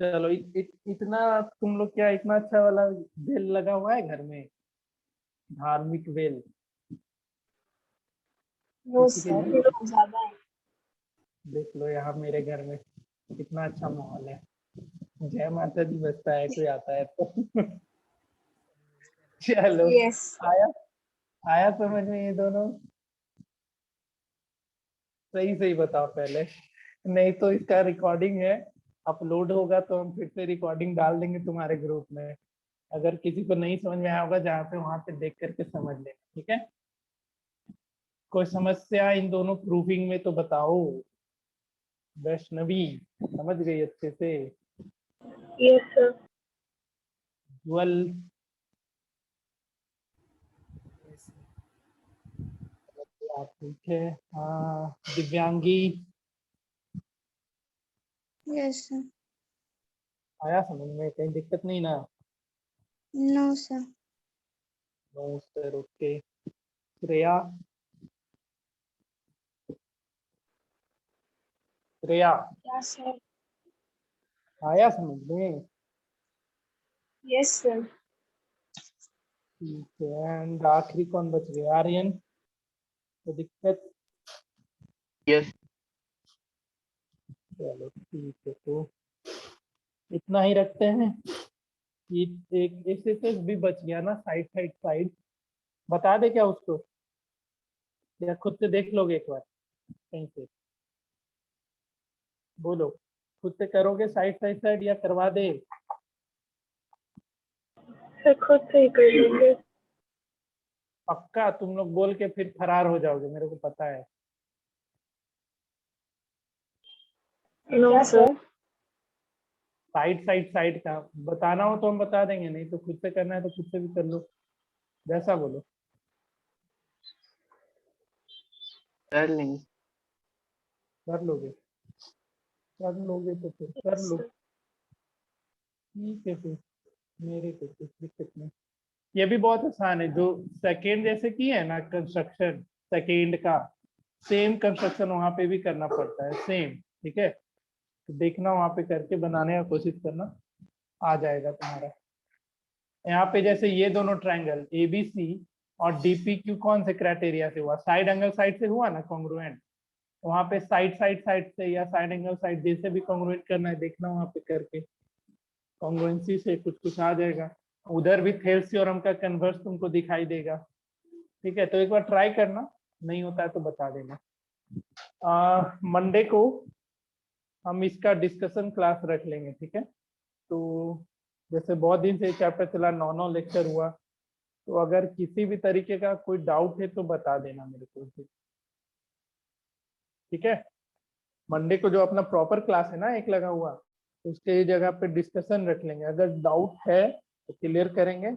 चलो इतना तुम लोग क्या इतना अच्छा वाला बेल लगा हुआ है घर में, धार्मिक बेल? वो किसी के सर नहीं? लोग ज्यादा है। देख लो यहाँ मेरे घर में कितना अच्छा माहौल है, जय माता दी बजता है कोई आता है तो। चलो यस आया आया समझ में ये दोनों? सही सही बताओ पहले, नहीं तो इसका रिकॉर्डिंग है, अपलोड होगा तो हम फिर से रिकॉर्डिंग डाल देंगे तुम्हारे ग्रुप में। अगर किसी को नहीं समझ में आया होगा जहाँ पे वहां पे देख करके समझ लेना, ठीक है? कोई समस्या इन दोनों प्रूफिंग में तो बताओ। वैष्णवी समझ गई अच्छे से? Yes sir. ज्वल ठीक है। हाँ दिव्यांगी Yes, sir. आया समझ में? कहीं दिक्कत नहीं ना? No, sir. No sir, okay. Shreya, Shreya क्या सर? आया समझ में? Yes sir. ठीक है। एंड आखिरी कौन बच गया? आर्यन, तो दिक्कत? यस चलो ठीक है, तो इतना ही रखते हैं। ये एक एसएसएस भी बच गया ना, साइड साइड साइड, बता दे क्या उसको, या खुद से देख लोगे एक बार कहीं से? बोलो, खुद से करोगे साइड साइड साइड या करवा दे? सर खुद से ही कर लेंगे। पक्का? तुम लोग बोल के फिर फरार हो जाओगे, मेरे को पता है। No sir. Side side side का बताना हो तो हम बता देंगे, नहीं तो खुद से करना है तो खुद से भी कर लो, जैसा बोलो। कर लेंगे। कर लोगे? कर लोगे तो फिर कर लो, ठीक है फिर, मेरे को कुछ दिक्कत नहीं। ये भी बहुत आसान है, जो सेकेंड जैसे की है ना कंस्ट्रक्शन, सेकेंड का सेम कंस्ट्रक्शन वहां पे भी करना पड़ता है, सेम। ठीक है, तो देखना वहां पे करके बनाने का कोशिश करना, आ जाएगा तुम्हारा। यहाँ पे जैसे ये दोनों ट्रायंगल एबीसी और डीपीक्यू कौन से क्राइटेरिया से हुआ? साइड एंगल साइड से हुआ ना कॉन्ग्रुएंट। वहां पे साइड साइड साइड से या साइड एंगल साइड जैसे भी कॉन्ग्रुएंट करना है, देखना वहां पे करके कॉन्ग्रुएंसी से कुछ कुछ आ जाएगा। उधर भी थेल्स थ्योरम का कन्वर्स तुमको दिखाई देगा। ठीक है, तो एक बार ट्राई करना, नहीं होता है तो बता देना। मंडे को हम इसका डिस्कशन क्लास रख लेंगे, ठीक है? तो जैसे बहुत दिन से चैप्टर चला, 9 लेक्चर हुआ, तो अगर किसी भी तरीके का कोई डाउट है तो बता देना मेरे को। ठीक है, मंडे को जो अपना प्रॉपर क्लास है ना एक लगा हुआ, उसके जगह पे डिस्कशन रख लेंगे। अगर डाउट है तो क्लियर करेंगे,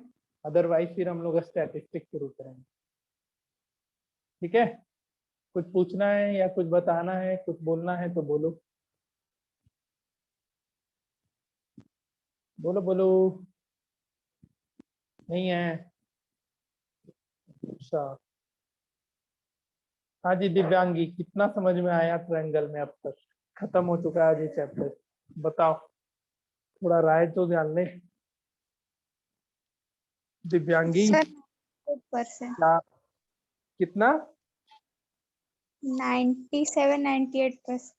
अदरवाइज फिर हम लोग स्टैटिस्टिक्स शुरू करेंगे। ठीक है, कुछ पूछना है या कुछ बताना है, कुछ बोलना है तो बोलो बोलो बोलो। नहीं है? अच्छा, हाँ जी दिव्यांगी, कितना समझ में आया ट्रायंगल में? अब तक खत्म हो चुका है आज ये चैप्टर, बताओ, थोड़ा राय तो ध्यान ले। दिव्यांगी सर 98%, क्या? कितना? 97-98%।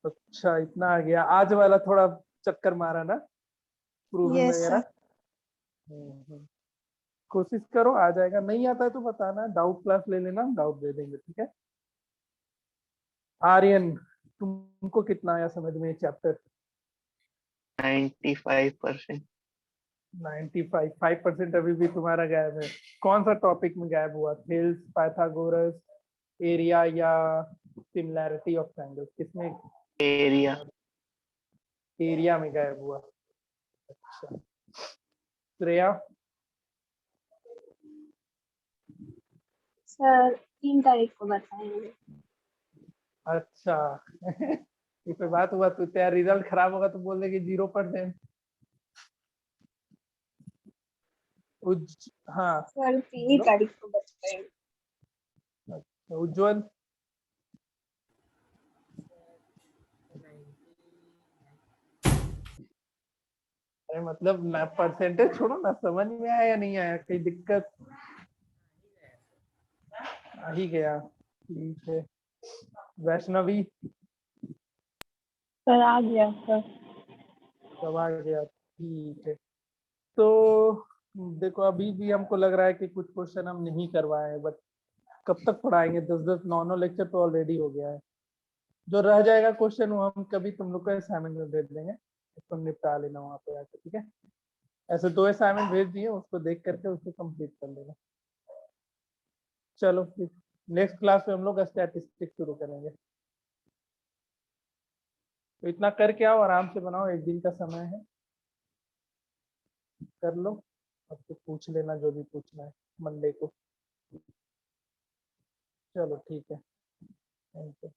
अच्छा, इतना आ गया। आज वाला थोड़ा चक्कर मारा ना, प्रूविंग यस वगैरह। सर। कोशिश करो, आ जाएगा। नहीं आता है तो बताना, डाउट क्लास ले लेना, डाउट दे देंगे। ठीक है। आर्यन, तुमको कितना आया समझ में चैप्टर? 95%। 95% अभी भी तुम्हारा गायब है। कौन सा टॉपिक में गायब हुआ? थेल्स, पाइथागोरस, एरिया या सिमिलैरिटी ऑफ ट्रायंगल्स? किसमें? एरिया। एरिया में गायब हुआ। अच्छा, श्रेया? सर 3 तारीख को बताएंगे। अच्छा इस पे बात हुआ तो तेरा रिजल्ट खराब होगा तो बोल देगी 0%। हाँ सर 3 बोलो। तारीख को बताएंगे। उज्जवल? अरे मतलब ना, परसेंटेज छोड़ो ना, समझ में आया या नहीं आया, कोई दिक्कत? आ ही गया, ठीक है। वैष्णवी? सर आ गया सर। सब आ गया, ठीक है। तो देखो, अभी भी हमको लग रहा है कि कुछ क्वेश्चन हम नहीं करवाए हैं, बट कब तक पढ़ाएंगे? 10-10 9 लेक्चर तो ऑलरेडी हो गया है। जो रह जाएगा क्वेश्चन वो हम कभी तुम लोग को असाइनमेंट में भेज देंगे, उसको निपटा लेना वहाँ पे आके। ठीक है, ऐसे 2 असाइनमेंट भेज दिए, उसको देख करके उसको कंप्लीट कर लेना। चलो फिर नेक्स्ट क्लास में हम लोग स्टैटिस्टिक्स शुरू करेंगे। तो इतना करके आओ, आराम से बनाओ, एक दिन का समय है, कर लो और फिर पूछ लेना जो भी पूछना है मंडे को। चलो ठीक है, थैंक यू।